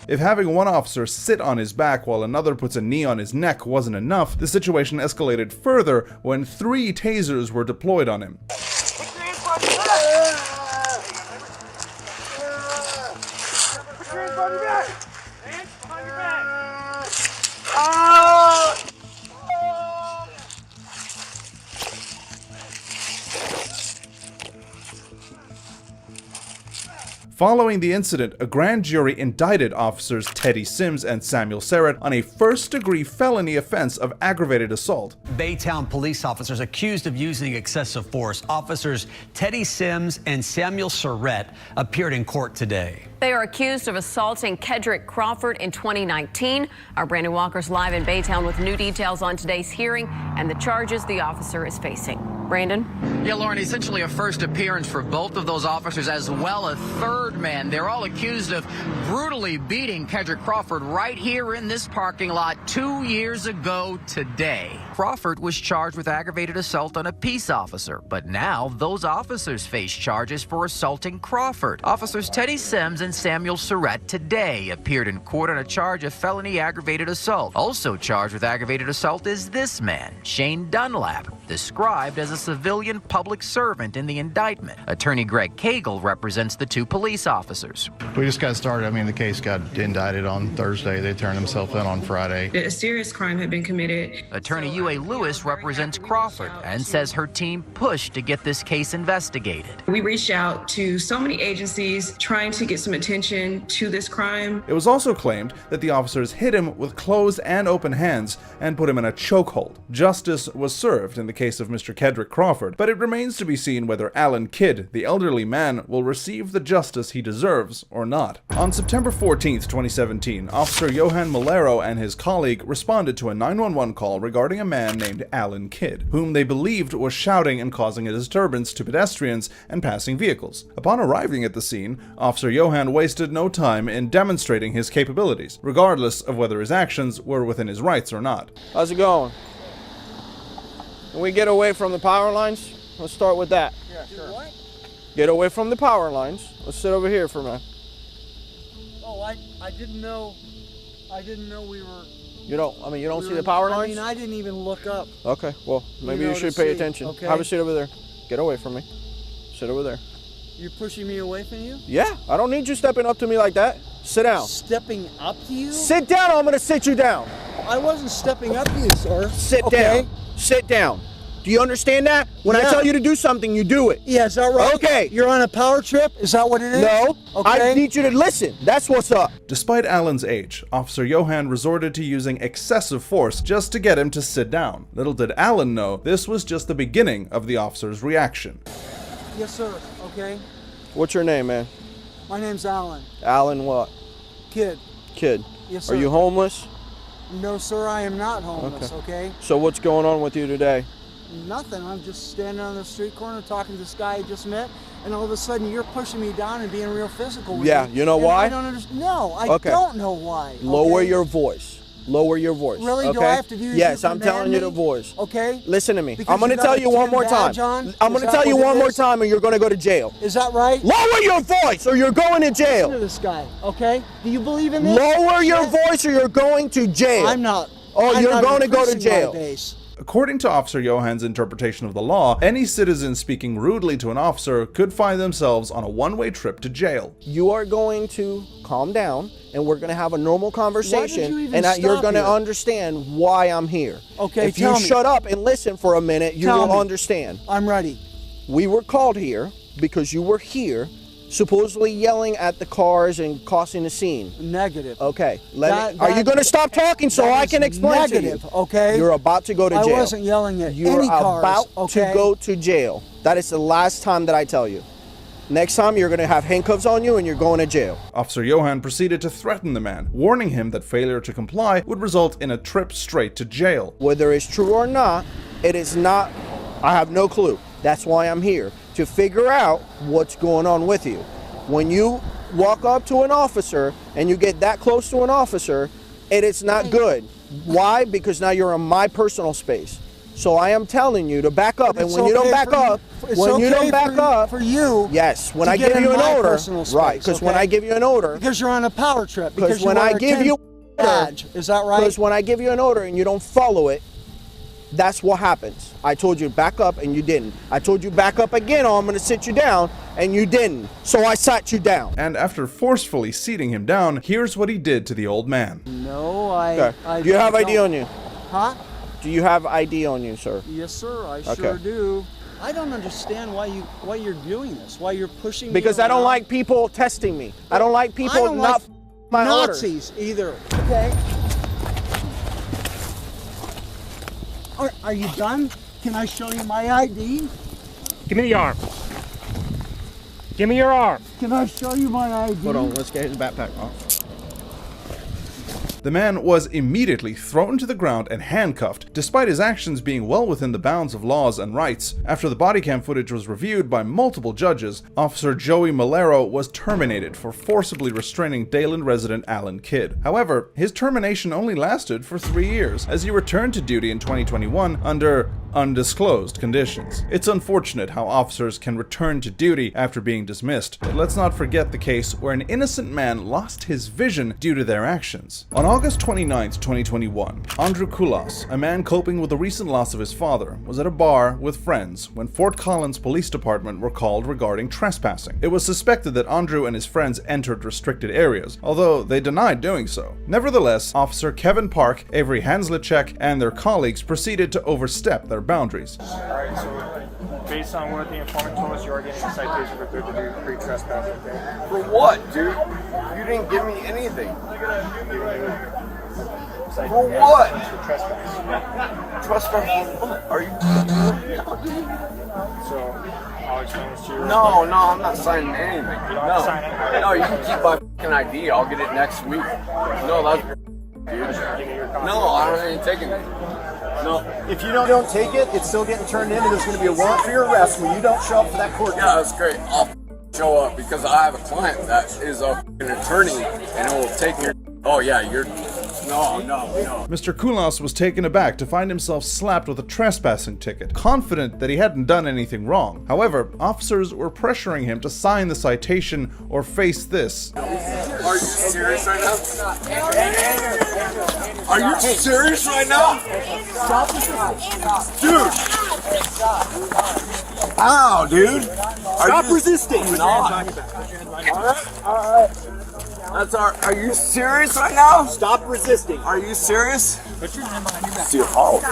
If having one officer sit on his back while another puts a knee on his neck wasn't enough, the situation escalated further when 3 tasers were deployed on him. Following the incident, a grand jury indicted officers Teddy Sims and Samuel Serrett on a first-degree felony offense of aggravated assault. Baytown police officers accused of using excessive force. Officers Teddy Sims and Samuel Serrett appeared in court today. They are accused of assaulting Kedrick Crawford in 2019. Our Brandon Walker's live in Baytown with new details on today's hearing and the charges the officer is facing. Brandon? Yeah, Lauren, essentially a first appearance for both of those officers, as well a third man. They're all accused of brutally beating Kedrick Crawford right here in this parking lot 2 years ago today. Crawford was charged with aggravated assault on a peace officer, but now those officers face charges for assaulting Crawford. Officers Teddy Sims and Samuel Surratt today appeared in court on a charge of felony aggravated assault. Also charged with aggravated assault is this man, Shane Dunlap, described as a civilian public servant in the indictment. Attorney Greg Cagle represents the two police officers. We just got started. I mean, the case got indicted on Thursday. They turned themselves in on Friday. A serious crime had been committed. Attorney Yue Lewis represents Crawford and says her team pushed to get this case investigated. We reached out to so many agencies trying to get some attention to this crime. It was also claimed that the officers hit him with closed and open hands and put him in a chokehold. Justice was served in the case of Mr. Kedrick Crawford, but it remains to be seen whether Alan Kidd, the elderly man, will receive the justice he deserves or not. On September 14th, 2017, Officer Johan Malero and his colleague responded to a 911 call regarding a man named Alan Kidd, whom they believed was shouting and causing a disturbance to pedestrians and passing vehicles. Upon arriving at the scene, Officer Johan wasted no time in demonstrating his capabilities, regardless of whether his actions were within his rights or not. How's it going? Can we get away from the power lines? Let's start with that. Yeah, sure. Get away from the power lines. Let's sit over here for a minute. Oh, I didn't know we were... You don't see the power lines? I mean, I didn't even look up. Okay, well, maybe you should pay attention. Okay. Have a seat over there. Get away from me. Sit over there. You're pushing me away from you? Yeah, I don't need you stepping up to me like that. Sit down. Stepping up to you? Sit down, or I'm going to sit you down. I wasn't stepping up to you, sir. Sit down. Sit down. Do you understand that? When I tell you to do something, you do it. Yeah, is that right? Okay. You're on a power trip? Is that what it is? No. Okay. I need you to listen. That's what's up. Despite Alan's age, Officer Johan resorted to using excessive force just to get him to sit down. Little did Alan know, this was just the beginning of the officer's reaction. Yes, sir. Okay. What's your name, man? My name's Alan. Alan what? Kidd. Kidd. Yes, sir. Are you homeless? No, sir, I am not homeless, okay? So what's going on with you today? Nothing. I'm just standing on the street corner talking to this guy I just met, and all of a sudden you're pushing me down and being real physical with me. You know why? I don't understand. No, I don't know why. Lower your voice. Lower your voice. Really? Okay? Do I have to do this? Yes, I'm telling you the voice. Okay. Listen to me. Because I'm going to you got tell a you one tin more time. badge on? I'm going to tell you one more time, and you're going to go to jail. Is that right? Lower your voice, or you're going to jail. Listen to this guy, okay? Do you believe in this? Lower your voice, or you're going to jail. I'm not. Oh, I'm you're not going to go to increasing my jail. base. According to Officer Johan's interpretation of the law, any citizen speaking rudely to an officer could find themselves on a one-way trip to jail. You are going to calm down, and we're going to have a normal conversation, even and you're stop going to here? understand why I'm here. Okay, if you tell me. shut up and listen for a minute, you Tell will me. understand. I'm ready. We were called here because you were here supposedly yelling at the cars and causing a scene. Negative. Okay. Are you going to stop talking so I can explain to you? Negative, okay? You're about to go to jail. I wasn't yelling at You're any cars, about okay? to go to jail. That is the last time that I tell you. Next time, you're going to have handcuffs on you and you're going to jail. Officer Johan proceeded to threaten the man, warning him that failure to comply would result in a trip straight to jail. Whether it's true or not, it is not. I have no clue. That's why I'm here, to figure out what's going on with you. When you walk up to an officer and you get that close to an officer, it is not good. Why? Because now you're in my personal space. So I am telling you to back up, and when you don't back up, for you, yes, when I give you an order, right? Because when I give you an order, because you're on a power trip, because when I give you badge, is that right? Because when I give you an order and you don't follow it, that's what happens. I told you back up and you didn't. I told you back up again, or I'm going to sit you down, and you didn't. So I sat you down. And after forcefully seating him down, here's what he did to the old man. No, Do you have ID on you? Huh? Do you have ID on you, sir? Yes, sir. I sure do. I don't understand why you're doing this. Why you're pushing me Because I don't around. like people testing me. I don't like people not my Nazis orders. either. Okay. Are you done? Can I show you my ID? Give me the arm. Give me your arm. Can I show you my ID? Hold on, let's get his backpack off. The man was immediately thrown to the ground and handcuffed, despite his actions being well within the bounds of laws and rights. After the body cam footage was reviewed by multiple judges, Officer Joey Malero was terminated for forcibly restraining Dayland resident Alan Kidd. However, his termination only lasted for 3 years, as he returned to duty in 2021 under undisclosed conditions. It's unfortunate how officers can return to duty after being dismissed, but let's not forget the case where an innocent man lost his vision due to their actions. On August 29, 2021, Andrew Kulas, a man coping with the recent loss of his father, was at a bar with friends when Fort Collins Police Department were called regarding trespassing. It was suspected that Andrew and his friends entered restricted areas, although they denied doing so. Nevertheless, Officer Kevin Park, Avery Hanslicek, and their colleagues proceeded to overstep their boundaries. Alright, so based on what the informant told us, you are getting a citation for third-degree pre-trespassing, okay? For what, dude? You didn't give me anything. For what? For trespass. Trespass? Are you... So, I'll explain this to you. No, I'm not signing anything. You don't have to sign anything. No, you can keep my fucking ID. I'll get it next week. No, that's... Dude. No, I don't ain't taking it. No. If you don't take it, it's still getting turned in, and there's going to be a warrant for your arrest when you don't show up for that court date. Yeah, that's great. I'll show up because I have a client that is an attorney, and it will take me. Oh yeah, you're. No. Mr. Kulas was taken aback to find himself slapped with a trespassing ticket, confident that he hadn't done anything wrong. However, officers were pressuring him to sign the citation or face this. Are you serious right now? Are you serious right now? Dude! Ow, dude! Stop resisting! Alright. That's are you serious right now? Stop resisting. Are you serious? Put your hand behind your back. Dude, oh.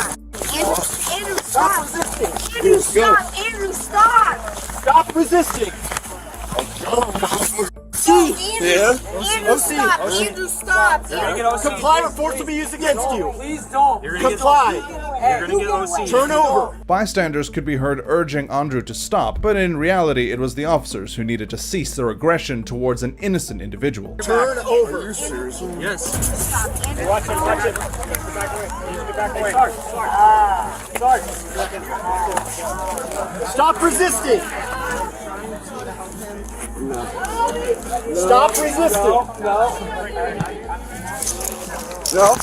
Andrew, stop! Andrew, stop! Andrew, stop! Stop resisting! Yeah? Andrew, stop! Andrew, stop! Comply or force will be used against you. Please don't. Comply. You're gonna get OC. Turn over. Bystanders could be heard urging Andrew to stop, but in reality it was the officers who needed to cease their aggression towards an innocent individual. Turn over. Are you serious? Yes. Watch it. Get back away. Stop resisting. Stop resisting. No.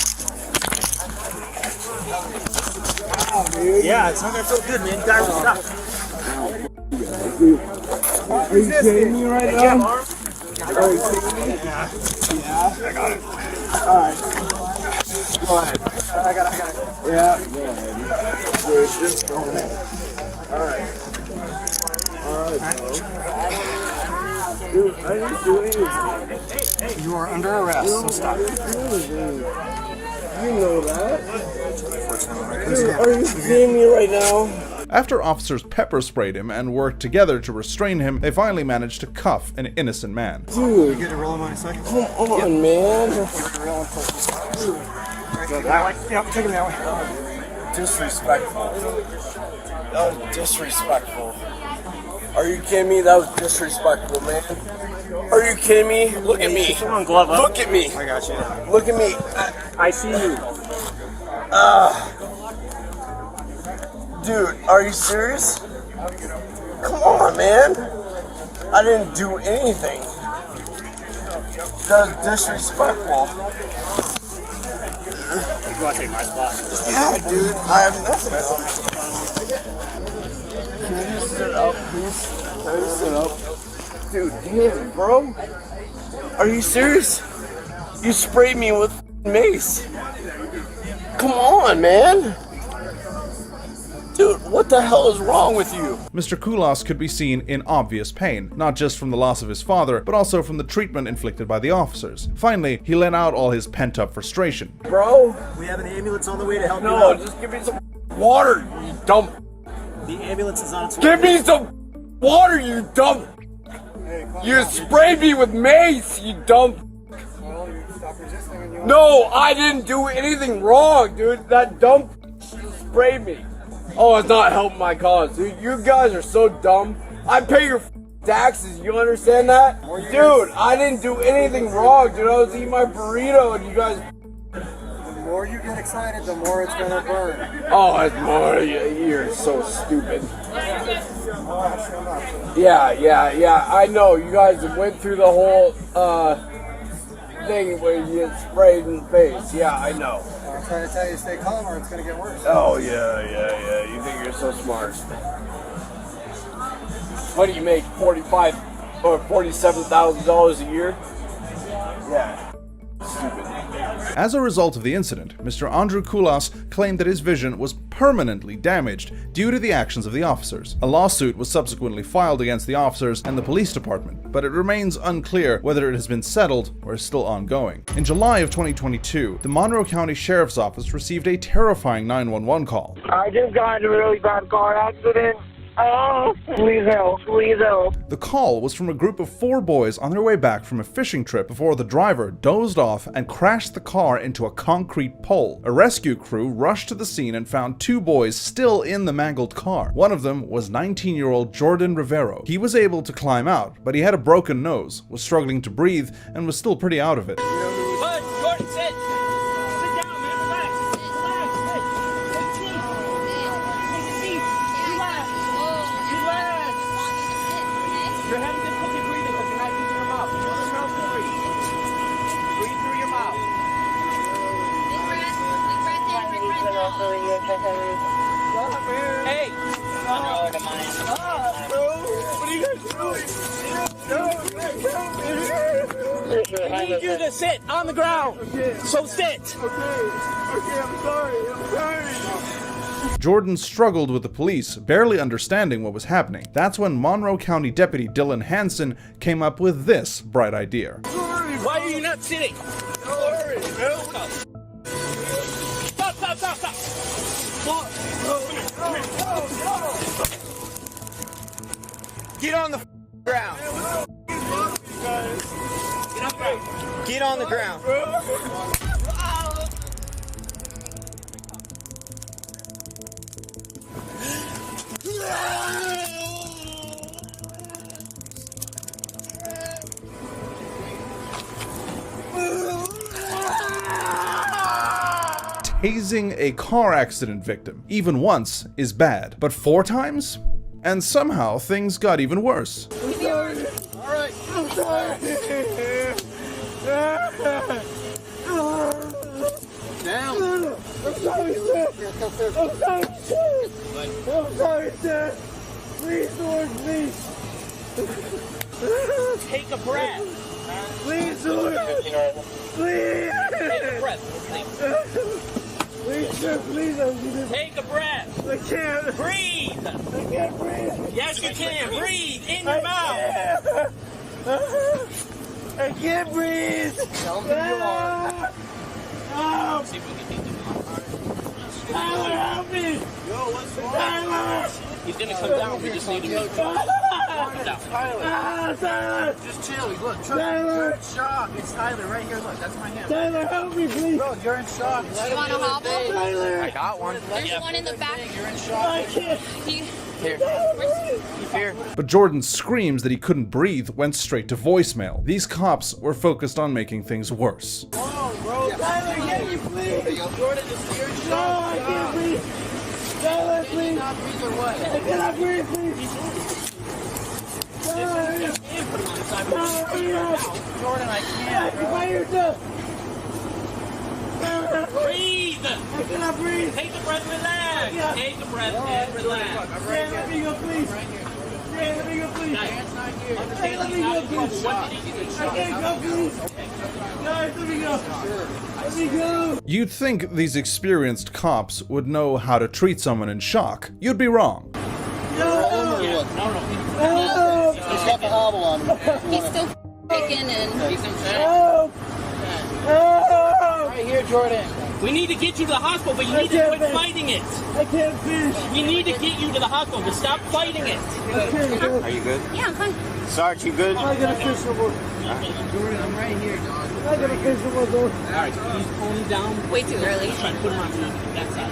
Yeah, it's not gonna feel good, man. Guy, stop. Are you kidding me right now? Are you kidding me? Yeah. I got it. Alright. Go ahead. I got it. Yeah, go ahead. Dude, just go ahead. Alright, bro. Dude, I didn't do anything. You are under arrest, so stop. You know that. Dude, are you kidding me right now? After officers pepper sprayed him and worked together to restrain him, they finally managed to cuff an innocent man. Dude, You get to roll him on a second? come on, man. That way? Yep, take him that way. Disrespectful. That was disrespectful. Are you kidding me? That was disrespectful, man. Are you kidding me? Look at me. Come on, glove up. Look at me. I got you. Look at me. I see you. Dude, are you serious? Come on, man. I didn't do anything. That was disrespectful. You want to take my spot? Yeah, dude. I have nothing. Can you sit up, please? Can you sit up? Dude, damn, bro. Are you serious? You sprayed me with mace. Come on, man. Dude, what the hell is wrong with you? Mr. Kulas could be seen in obvious pain, not just from the loss of his father, but also from the treatment inflicted by the officers. Finally, he let out all his pent-up frustration. Bro? We have an ambulance on the way to help you No, out. just give me some water, you dumb. The ambulance is on its way. Give me some water, you dumb. You sprayed me with mace, you dumb. No, I didn't do anything wrong, dude. That dumb sprayed me. Oh, it's not helping my cause, dude. You guys are so dumb. I pay your taxes, you understand that? Dude, I didn't do anything wrong, dude. I was eating my burrito and you guys more you get excited, the more it's gonna burn. Oh, it's more. You're so stupid. Yeah. I know. You guys went through the whole thing where you get sprayed in the face. Yeah, I know. I'm trying to tell you to stay calm or it's gonna get worse. Oh, yeah. You think you're so smart. What do you make? $45,000 or $47,000 a year? Yeah. Stupid. As a result of the incident, Mr. Andrew Kulas claimed that his vision was permanently damaged due to the actions of the officers. A lawsuit was subsequently filed against the officers and the police department, but it remains unclear whether it has been settled or is still ongoing. In July of 2022, the Monroe County Sheriff's Office received a terrifying 911 call. I just got in a really bad car accident. Oh, please help, please help. The call was from a group of 4 boys on their way back from a fishing trip before the driver dozed off and crashed the car into a concrete pole. A rescue crew rushed to the scene and found 2 boys still in the mangled car. One of them was 19-year-old Jordan Rivero. He was able to climb out, but he had a broken nose, was struggling to breathe, and was still pretty out of it. Bud, Jordan, sit. Sit down, man. Relax. Relax. Take a seat. Take a seat. Relax. Relax. You're having difficulty breathing because you're not using your mouth. Use your mouth to breathe. Breathe through your mouth. Hey! What are you guys doing? I need you to sit on the ground. Okay. So sit. Okay, I'm sorry. Jordan struggled with the police, barely understanding what was happening. That's when Monroe County Deputy Dylan Hansen came up with this bright idea. Why are you not sitting? Stop. Get on the ground. Get on the ground. Tasing a car accident victim, even once, is bad, but 4 times? And somehow things got even worse. I'm sorry. All right. I'm sorry. Down. I'm sorry, sir. I'm sorry, sir. Please, Lord, please. Take a breath. Please, Lord. Please. Take a breath. Please, sir, please. Take a breath. I can't. Breathe. I can't breathe. Yes, you can. Breathe in your mouth. I can't breathe. Tell me you are. Oh. Tyler, help me. Yo, what's wrong? Tyler. He's gonna come down. We just need him to come down. Tyler. Just chill. Look, Tyler. you're in shock. It's Tyler right here. Look, that's my hand. Tyler, help me, please. Bro, you're in shock. You want a hobble? Tyler. I got one. There's one in the back. You're in shock. I can't. Here. But Jordan's screams that he couldn't breathe went straight to voicemail. These cops were focused on making things worse. Oh, bro. Tyler, get me, please. Jordan, you're in No, shock. I can't breathe. Tyler, please. Not breathe or what? I cannot breathe, please. Tyler. Jordan, I can't. By yourself. Breathe. I cannot breathe. Take a breath. Relax. Take a breath and relax. Ray, let me go, please. Ray, let me go, please. Hey, let me go, please. I can't go, please. Guys, let me go. Let me go. You'd think these experienced cops would know how to treat someone in shock. You'd be wrong. No. He's got the hobble on him. He's still kicking and He's in check. Help. Help. Right here, Jordan. We need to get you to the hospital, but you need to quit fighting it. I can't fish. We need to get you to the hospital, but stop fighting it. Are you good? yeah, I'm fine. Sarge, you good? I gotta fish some more. Jordan, I'm right here, dog. I gotta fish some more, though. All right, he's pulling down. Way too early. Try to put him on that side.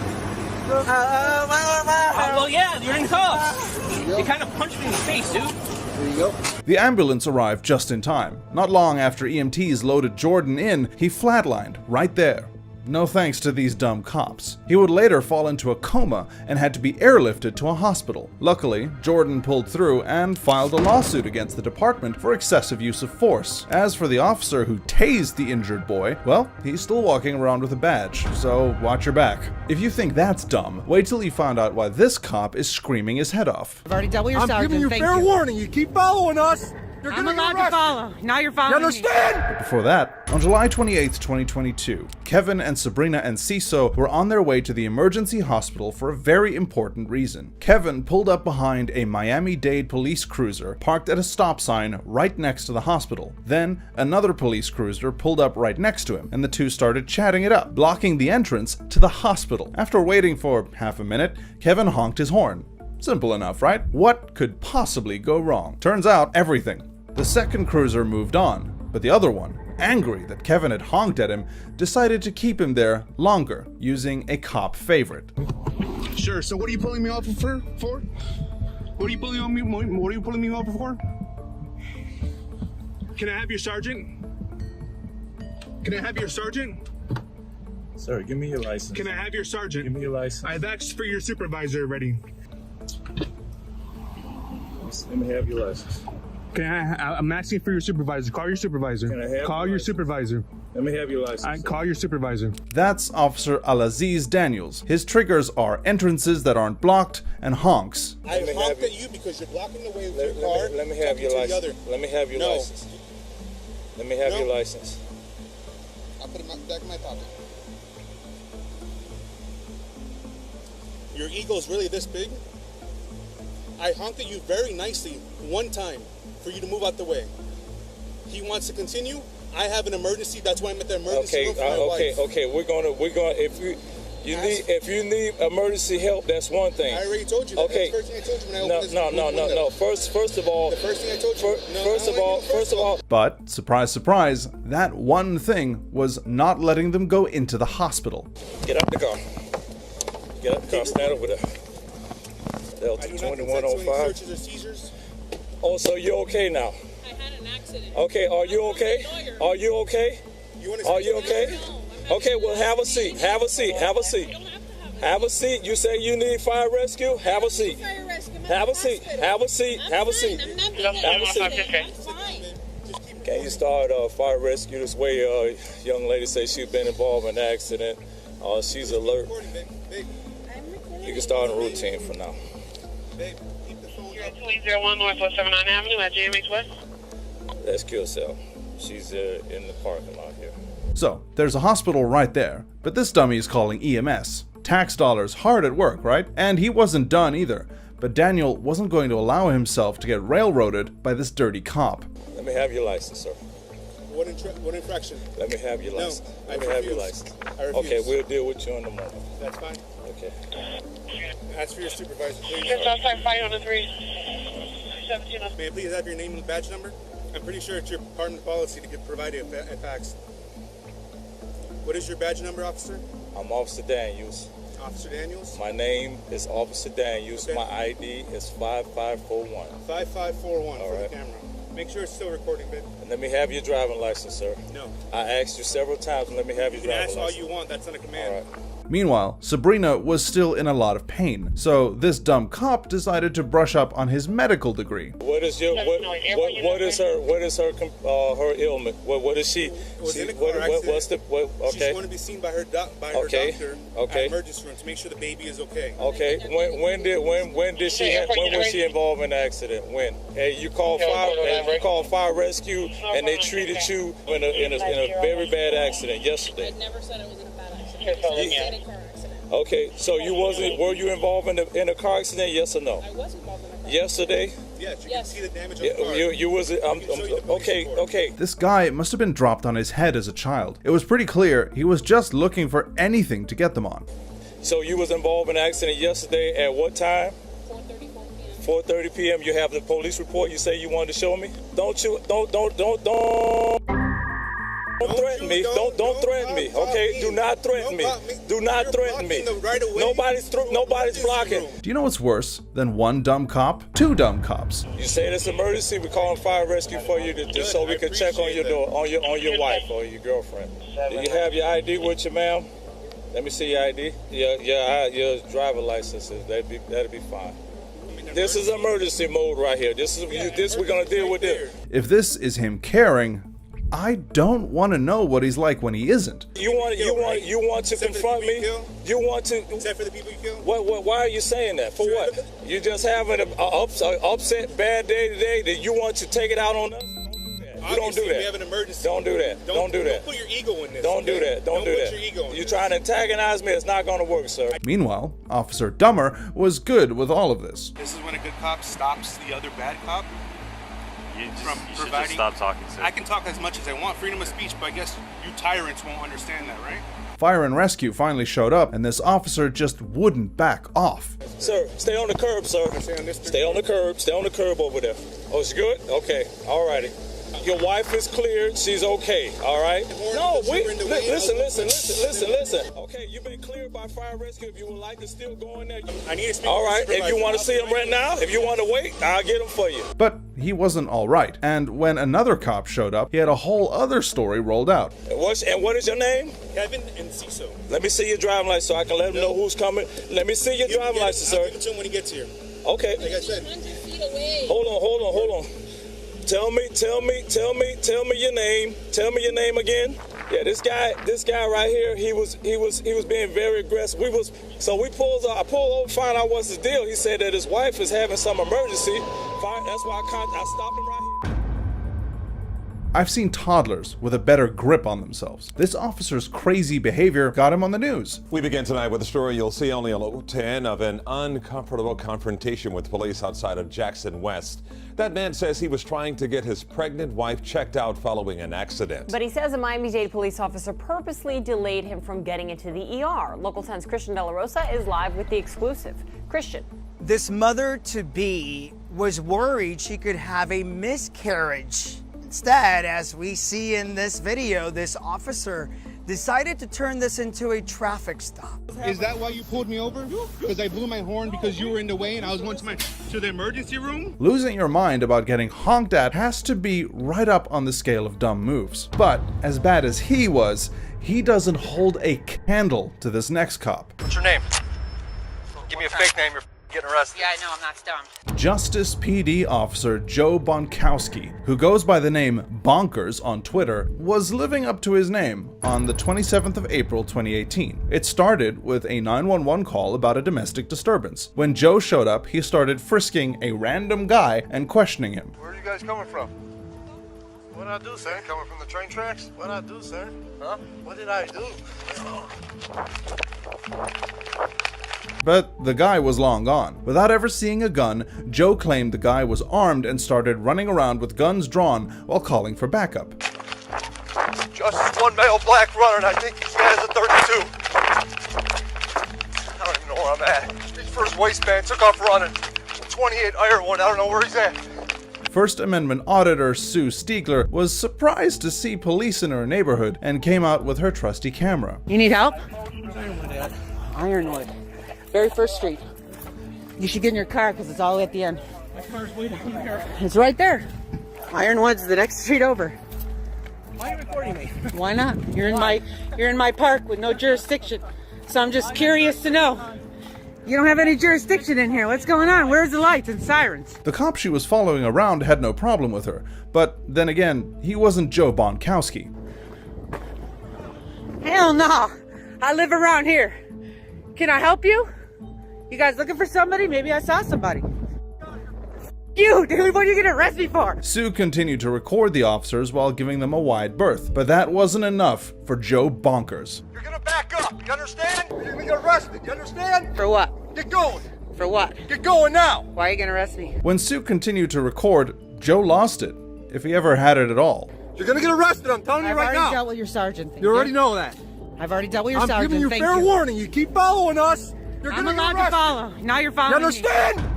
Well, yeah, you're in cuffs. You kind of punched me in the face, dude. There you go. The ambulance arrived just in time. Not long after EMTs loaded Jordan in, he flatlined right there. no thanks to these dumb cops. He would later fall into a coma and had to be airlifted to a hospital. Luckily, Jordan pulled through and filed a lawsuit against the department for excessive use of force. As for the officer who tased the injured boy, well, he's still walking around with a badge, so watch your back. If you think that's dumb, wait till you find out why this cop is screaming his head off. I've already dealt with your I'm sergeant. giving you Thank fair you. warning. You keep following us, you're I'm gonna allowed get to arrested. follow. Now you're following You understand? But before that, on July 28, 2022, Kevin and Sabrina Enciso were on their way to the emergency hospital for a very important reason. Kevin pulled up behind a Miami-Dade police cruiser parked at a stop sign right next to the hospital. Then, another police cruiser pulled up right next to him, and the two started chatting it up, blocking the entrance to the hospital. After waiting for half a minute, Kevin honked his horn. Simple enough, right? What could possibly go wrong? Turns out, everything. The second cruiser moved on, but the other one, angry that Kevin had honked at him, decided to keep him there longer, using a cop favorite. Sure, so what are you pulling me over for? What are you pulling me over for? Can I have your sergeant? Can I have your sergeant? Sir, give me your license. Can I have your sergeant? Give me your license. I've asked for your supervisor already. Let me have your license. I'm asking for your supervisor. Call your supervisor. Can I have Call your your license? supervisor. Let me have your license. Call your supervisor. That's Officer Alaziz Daniels. His triggers are entrances that aren't blocked and honks. I honked at you because you're blocking the way with your car. Let me have your license. Let me have your license. Let me have your license. I'll put it back in my pocket. Your ego's really this big? I honked at you very nicely one time for you to move out the way. He wants to continue. I have an emergency. That's why I'm at the emergency room for my wife. Okay. We're gonna. If you need emergency help, that's one thing. I already told you that. Okay. That's the first thing I told you when I opened this No. First of all. The first thing I told you. First of all. But, surprise, surprise, that one thing was not letting them go into the hospital. Get out the car. Get out the car. Stand over there. Delta 2105. Searches or seizures. Oh, so you're okay now? I had an accident. Okay, are you okay? Are you okay? Are you okay? Okay, well, have a seat. Have a seat. Have a seat. Have a seat. You say you need fire rescue? Have a seat. Have a seat. Have a seat. Have a seat. Have a seat. Can you start fire rescue this way? Young lady says she's been involved in an accident. She's alert. You can start a routine for now. You're at 201 Northwest 79 Avenue at GMH West. That's QSL. She's in the parking lot here. So, there's a hospital right there, but this dummy is calling EMS. Tax dollars hard at work, right? And he wasn't done either, but Daniel wasn't going to allow himself to get railroaded by this dirty cop. Let me have your license, sir. What infraction? Let me have your license. Let me have your license. I refuse. Okay, we'll deal with you in the morning. That's fine. Okay. Ask for your supervisor, please. It's outside fight on the 3. 17. May I please have your name and badge number? I'm pretty sure it's your department policy to provide a fax. What is your badge number, officer? I'm Officer Daniels. Officer Daniels? My name is Officer Daniels. Okay. My ID is 5541. 5541 All for right. the camera. Make sure it's still recording, babe. And let me have your driving license, sir. No. I asked you several times, let me have your You can driving ask all license. you want. That's not a command. All right. Meanwhile, Sabrina was still in a lot of pain, so this dumb cop decided to brush up on his medical degree. What is her ailment? What is she? Was in a car What's the accident. okay? She's going to be seen by her Okay. doctor Okay. at emergency room to make sure the baby is okay. Okay. When was she involved in the accident? When? Hey, you called fire rescue and they treated you in a very bad accident yesterday. I never said it was in a bad accident. I said a car accident. Okay, so were you involved in a car accident? Yes or no? I was involved in a car accident. Yesterday? Yes, you can see the damage on the car. You was okay. This guy must have been dropped on his head as a child. It was pretty clear he was just looking for anything to get them on. So you was involved in an accident yesterday at what time? 4:30 p.m. You have the police report you say you wanted to show me? Don't Don't threaten me. Don't threaten me. Okay? Do not threaten me. Do not threaten me. Nobody's blocking. Do you know what's worse than one dumb cop? Two dumb cops. You say it's emergency, we call fire rescue for you just so we can check on your door, on your wife or your girlfriend. Do you have your ID with you, ma'am? Let me see your ID. Your driver license. That'd be fine. This is emergency mode right here. This we're gonna deal with this. If this is him caring, I don't want to know what he's like when he isn't. You want to confront me? You want to? Except for the people you kill. Why are you saying that? For what? You just having an upset, bad day today that you want to take it out on us? You don't do that. We have an emergency. Don't do that. Don't do that. Don't put your ego in this. Don't do that. Don't do that. Your ego in You're trying to antagonize me. It's not going to work, sir. Meanwhile, Officer Dummer was good with all of this. This is when a good cop stops the other bad cop. You should just stop talking, sir. I can talk as much as I want, freedom of speech, but I guess you tyrants won't understand that, right? Fire and rescue finally showed up, and this officer just wouldn't back off. Sir, stay on the curb, sir. Stay on the curb. Stay on the curb over there. Oh, it's good? Okay. All righty. Your wife is cleared. She's okay. All right? No, wait. Listen. Okay, you've been cleared by fire rescue. If you would like to still go in there, I need to speak. All right. If you want to see him right now, if you want to wait, I'll get him for you. But he wasn't all right. And when another cop showed up, he had a whole other story rolled out. And what is your name? Kevin and Cecil. Let me see your driving license so I can let him know who's coming. Let me see your driving license, sir. I'll give it to him when he gets here. Okay. Like I said. Hold on. Tell me your name. Tell me your name again. Yeah, this guy right here, he was being very aggressive. I pulled over, find out what's the deal. He said that his wife is having some emergency. That's why I stopped him right here. I've seen toddlers with a better grip on themselves. This officer's crazy behavior got him on the news. We begin tonight with a story you'll see only on Local 10 of an uncomfortable confrontation with police outside of Jackson West. That man says he was trying to get his pregnant wife checked out following an accident. But he says a Miami-Dade police officer purposely delayed him from getting into the ER. Local 10's Christian De La Rosa is live with the exclusive. Christian. This mother-to-be was worried she could have a miscarriage. Instead, as we see in this video, this officer decided to turn this into a traffic stop. Is that why you pulled me over? Because I blew my horn because you were in the way and I was going to the emergency room? Losing your mind about getting honked at has to be right up on the scale of dumb moves. But as bad as he was, he doesn't hold a candle to this next cop. What's your name? Give me a fake name. You're getting arrested. Yeah, I know. I'm not stumped. Justice PD officer Joe Bonkowski, who goes by the name Bonkers on Twitter, was living up to his name on the 27th of April 2018. It started with a 911 call about a domestic disturbance. When Joe showed up, he started frisking a random guy and questioning him. Where are you guys coming from? What did I do, sir? Coming from the train tracks? What did I do, sir? Huh? What did I do? But the guy was long gone. Without ever seeing a gun, Joe claimed the guy was armed and started running around with guns drawn while calling for backup. Just one male black runner, and I think he's got a 32. I don't even know where I'm at. Reached for his waistband, took off running. 28 iron one, I don't know where he's at. First Amendment auditor Sue Stiegler was surprised to see police in her neighborhood and came out with her trusty camera. You need help? Ironwood. Very first street. You should get in your car because it's all the way at the end. My car's way down there. It's right there. Ironwood's the next street over. Why are you recording me? Why not? You're in my park with no jurisdiction. So I'm just curious to know. You don't have any jurisdiction in here. What's going on? Where's the lights and sirens? The cop she was following around had no problem with her, but then again, he wasn't Joe Bonkowski. Hell no! I live around here. Can I help you? You guys looking for somebody? Maybe I saw somebody. You, dude, what are you gonna arrest me for? Sue continued to record the officers while giving them a wide berth, but that wasn't enough for Joe Bonkers. You're gonna back up, you understand? You're gonna get arrested, you understand? For what? Get going. For what? Get going now. Why are you gonna arrest me? When Sue continued to record, Joe lost it, if he ever had it at all. You're gonna get arrested, I'm telling you right now. I've already dealt with your sergeant. You already know that. I've already dealt with your sergeant. I'm giving you fair warning. You keep following us, you're I'm gonna allowed get arrested. to follow. Now you're following You understand?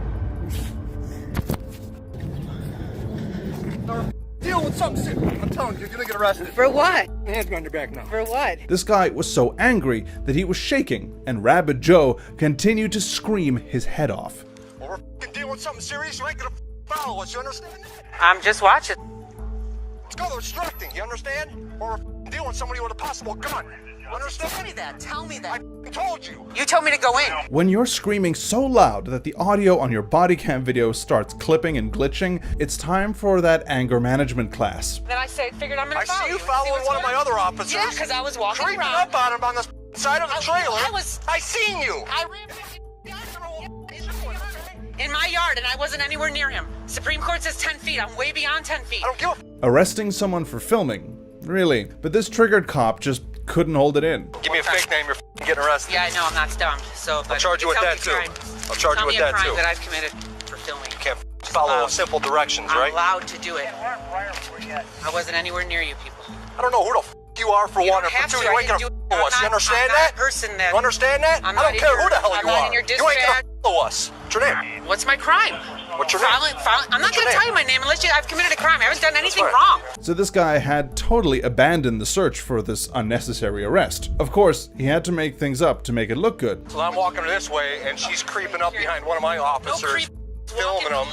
Deal with doing something serious. I'm telling you, you're gonna get arrested. For what? Hands behind your back now. For what? This guy was so angry that he was shaking, and Rabid Joe continued to scream his head off. Well, we're f***ing dealing with something serious. You ain't gonna follow us. You understand? I'm just watching. Let's go to obstructing. You understand? Or we're f***ing dealing with somebody with a possible gun. You understand? Tell me that. Tell me that. I told you. You told me to go in. When you're screaming so loud that the audio on your body cam video starts clipping and glitching, it's time for that anger management class. Then I figured I'm gonna follow I see you following one of my other officers. Yeah, because I was walking creeping around. up on him on the side of the trailer. I seen you. I ran in my yard and I wasn't anywhere near him. Supreme Court says 10 feet. I'm way beyond 10 feet. I don't give a Arresting someone for filming? Really? But this triggered cop just couldn't hold it in. Give me a fake name. You're f***ing getting arrested. Yeah, I know. I'm not stumped. So, but I'll charge you with that too. I'll charge you with that too. That I've committed for filming. You can't follow simple directions, right? I'm allowed to do it. I wasn't anywhere near you people. I don't know who the f*** you are for one, or for two. You ain't gonna follow us. You understand that? You understand that? I don't care who the hell you are. You ain't gonna follow us. What's your name? What's my crime? What's your name? I'm not gonna tell you my name unless I've committed a crime. I haven't done anything wrong. So this guy had totally abandoned the search for this unnecessary arrest. Of course, he had to make things up to make it look good. So I'm walking this way, and she's creeping up behind one of my officers, filming them.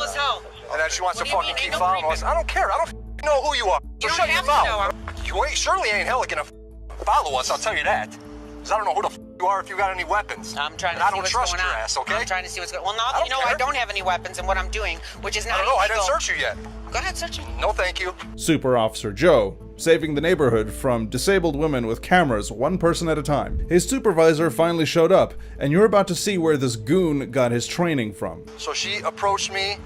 And then she wants to fucking keep following us. I don't care. I don't know who you are. So shut your mouth. You surely ain't hella gonna follow us, I'll tell you that. Because I don't know who the f you are if you got any weapons. I'm trying to I see don't what's trust going your on. ass, okay? I'm trying to see what's going on. Well, now that you know I don't have any weapons and what I'm doing, which is not I don't know, I didn't illegal. search you yet. Go ahead, search me. No, thank you. Super Officer Joe, saving the neighborhood from disabled women with cameras one person at a time. His supervisor finally showed up, and you're about to see where this goon got his training from. So she approached me.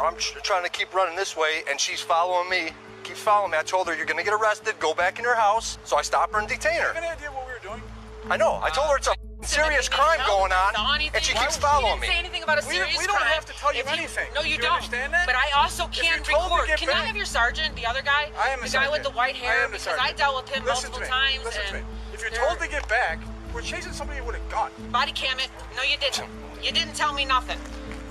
I'm trying to keep running this way, and she's following me. Keeps following me. I told her, you're gonna get arrested, go back in your house. So I stopped her and detained her. You have any idea what we were doing? I know. I told her it's a serious crime going on, and she keeps following me. You didn't say anything about a serious crime. We don't have to tell you anything. No, you Do don't. understand that? But I also can record. Can I have your sergeant, the other guy? I am the guy with the white hair, because I dealt with him multiple times. Listen to me. If you're told to get back, we're chasing somebody with a gun. Body cam it. No, you didn't. You didn't tell me nothing.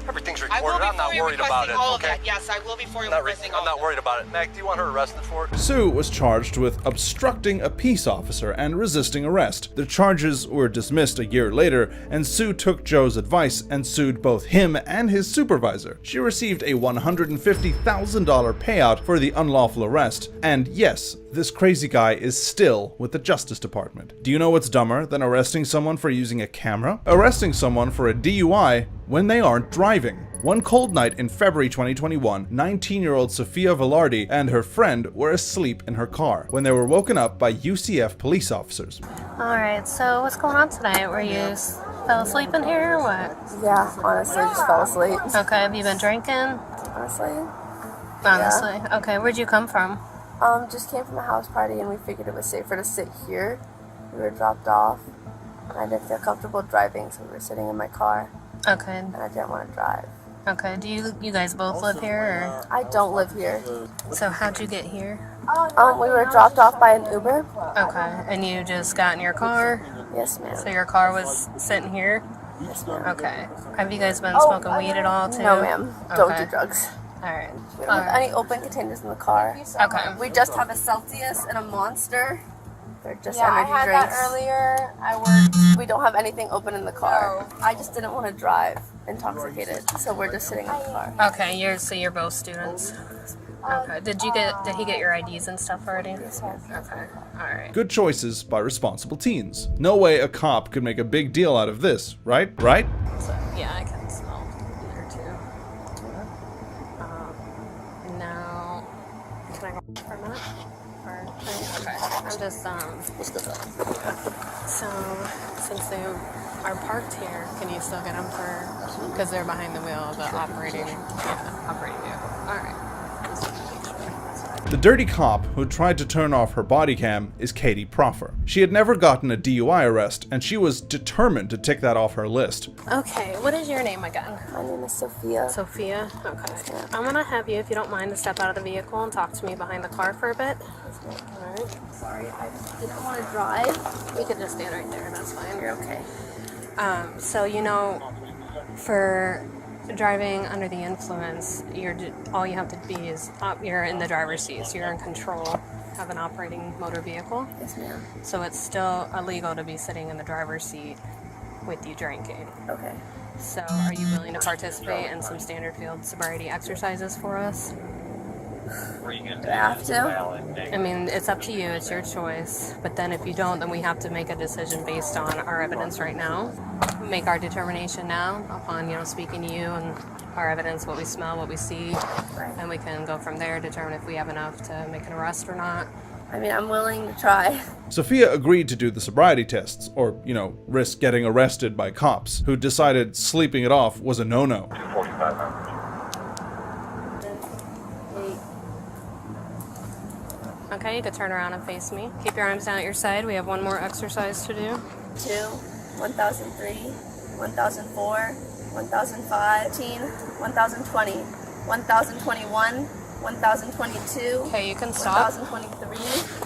Everything's I will recorded. be I'm not for you worried about requesting it. all of Okay. that. Yes, I will be for you requesting all I'm not worried about it. Mac, do you want her arrested for it? Sue was charged with obstructing a peace officer and resisting arrest. The charges were dismissed a year later, and Sue took Joe's advice and sued both him and his supervisor. She received a $150,000 payout for the unlawful arrest, and yes, this crazy guy is still with the Justice Department. Do you know what's dumber than arresting someone for using a camera? Arresting someone for a DUI when they aren't driving. One cold night in February 2021, 19-year-old Sophia Velarde and her friend were asleep in her car when they were woken up by UCF police officers. Alright, so what's going on tonight? Were you fell asleep in here or what? Yeah, honestly, just fell asleep. Okay, have you been drinking? Honestly. Honestly. Yeah. Okay, where'd you come from? Just came from a house party and we figured it was safer to sit here. We were dropped off. And I didn't feel comfortable driving, so we were sitting in my car. Okay. And I didn't want to drive. Okay, do you guys both live here or? I don't live here. So how'd you get here? We were dropped off by an Uber. Okay, and you just got in your car? Yes, ma'am. So your car was sitting here? Yes, ma'am. Okay. Have you guys been smoking weed at all too? No, ma'am. Don't do drugs. Alright. We don't have any open containers in the car. Okay. We just have a Celsius and a Monster. They're just I energy had drinks. that earlier. I worked. We don't have anything open in the car. I just didn't want to drive intoxicated, so we're just sitting in the car. Okay, you're both students. Okay. Did he get your IDs and stuff already? Yes, ma'am. Okay. Alright. Good choices by responsible teens. No way a cop could make a big deal out of this, right? Right? So, yeah, I can smell here too. Now, can I go for a minute? Okay, I'm just, Let's go back. so, since they are parked here, can you still get them for, because they're behind the wheel of the operating vehicle. Alright. The dirty cop who tried to turn off her body cam is Katie Proffer. She had never gotten a DUI arrest, and she was determined to tick that off her list. Okay, what is your name again? My name is Sophia. Sophia? Okay. I'm gonna have you, if you don't mind, to step out of the vehicle and talk to me behind the car for a bit. Alright. Sorry, I didn't want to drive. You can just stand right there, that's fine. You're okay. So, for Driving under the influence, all you have to be is you're in the driver's seat, so you're in control of an operating motor vehicle. Yes, ma'am. So it's still illegal to be sitting in the driver's seat with you drinking. Okay. So are you willing to participate in some standard field sobriety exercises for us? Do I have to? I mean, it's up to you, it's your choice. But then if you don't, then we have to make a decision based on our evidence right now. Make our determination now upon, speaking to you and our evidence, what we smell, what we see. And we can go from there, determine if we have enough to make an arrest or not. I mean, I'm willing to try. Sophia agreed to do the sobriety tests, or, risk getting arrested by cops, who decided sleeping it off was a no-no. Okay, you can turn around and face me. Keep your arms down at your side. We have one more exercise to do. 2, 1003, 1004, 1005, 1020, 1021, 1022. Okay, you can stop. 1023.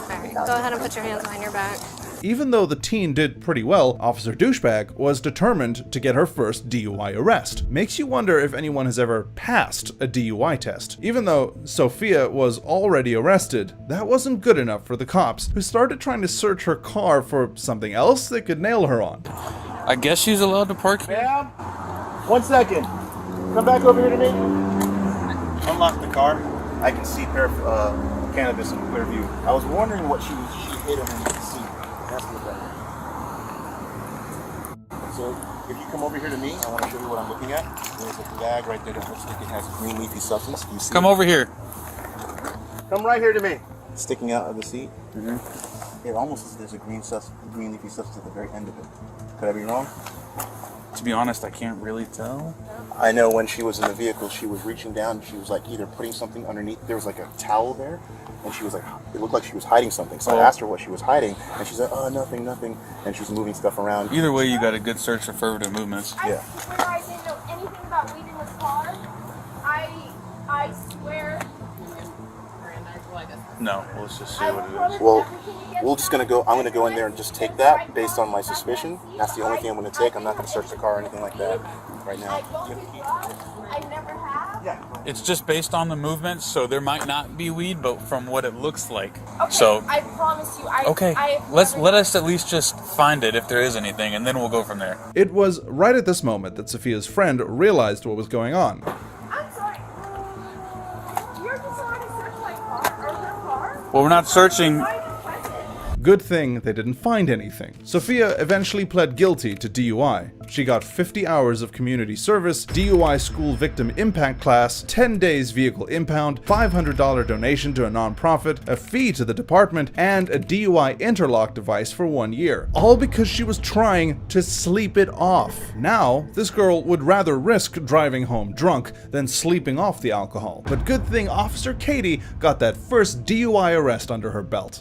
Alright, go ahead and put your hands behind your back. Even though the teen did pretty well, Officer Douchebag was determined to get her first DUI arrest. Makes you wonder if anyone has ever passed a DUI test. Even though Sophia was already arrested, that wasn't good enough for the cops, who started trying to search her car for something else they could nail her on. I guess she's allowed to park here. Ma'am, 1 second. Come back over here to me. Unlock the car. I can see cannabis in clear view. I was wondering what she hid underneath the seat. That's what that is. So if you come over here to me, I want to show you what I'm looking at. There's a bag right there that looks like it has green leafy substance. You see Come over here. Come right here to me. Sticking out of the seat. It almost says there's a green leafy substance at the very end of it. Could I be wrong? To be honest, I can't really tell. I know when she was in the vehicle, she was reaching down and she was like either putting something underneath. There was like a towel there, and she was like, it looked like she was hiding something. So I asked her what she was hiding, and she's like, oh, nothing. And she was moving stuff around. Either way, you got a good search for affirmative movements. Yeah. I swear I didn't know anything about weed in this car. I swear. No, let's just see what it is. Well, we're just gonna go. I'm gonna go in there and just take that based on my suspicion. That's the only thing I'm gonna take. I'm not gonna search the car or anything like that right now. I never have. Yeah. It's just based on the movements, so there might not be weed, but from what it looks like. Okay, So I promise you. let us at least just find it if there is anything, and then we'll go from there. It was right at this moment that Sophia's friend realized what was going on. I'm sorry. You're just trying to search my car or her car? Well, we're not searching. Good thing they didn't find anything. Sophia eventually pled guilty to DUI. She got 50 hours of community service, DUI school victim impact class, 10 days vehicle impound, $500 donation to a nonprofit, a fee to the department, and a DUI interlock device for 1 year. All because she was trying to sleep it off. Now, this girl would rather risk driving home drunk than sleeping off the alcohol. But good thing Officer Katie got that first DUI arrest under her belt.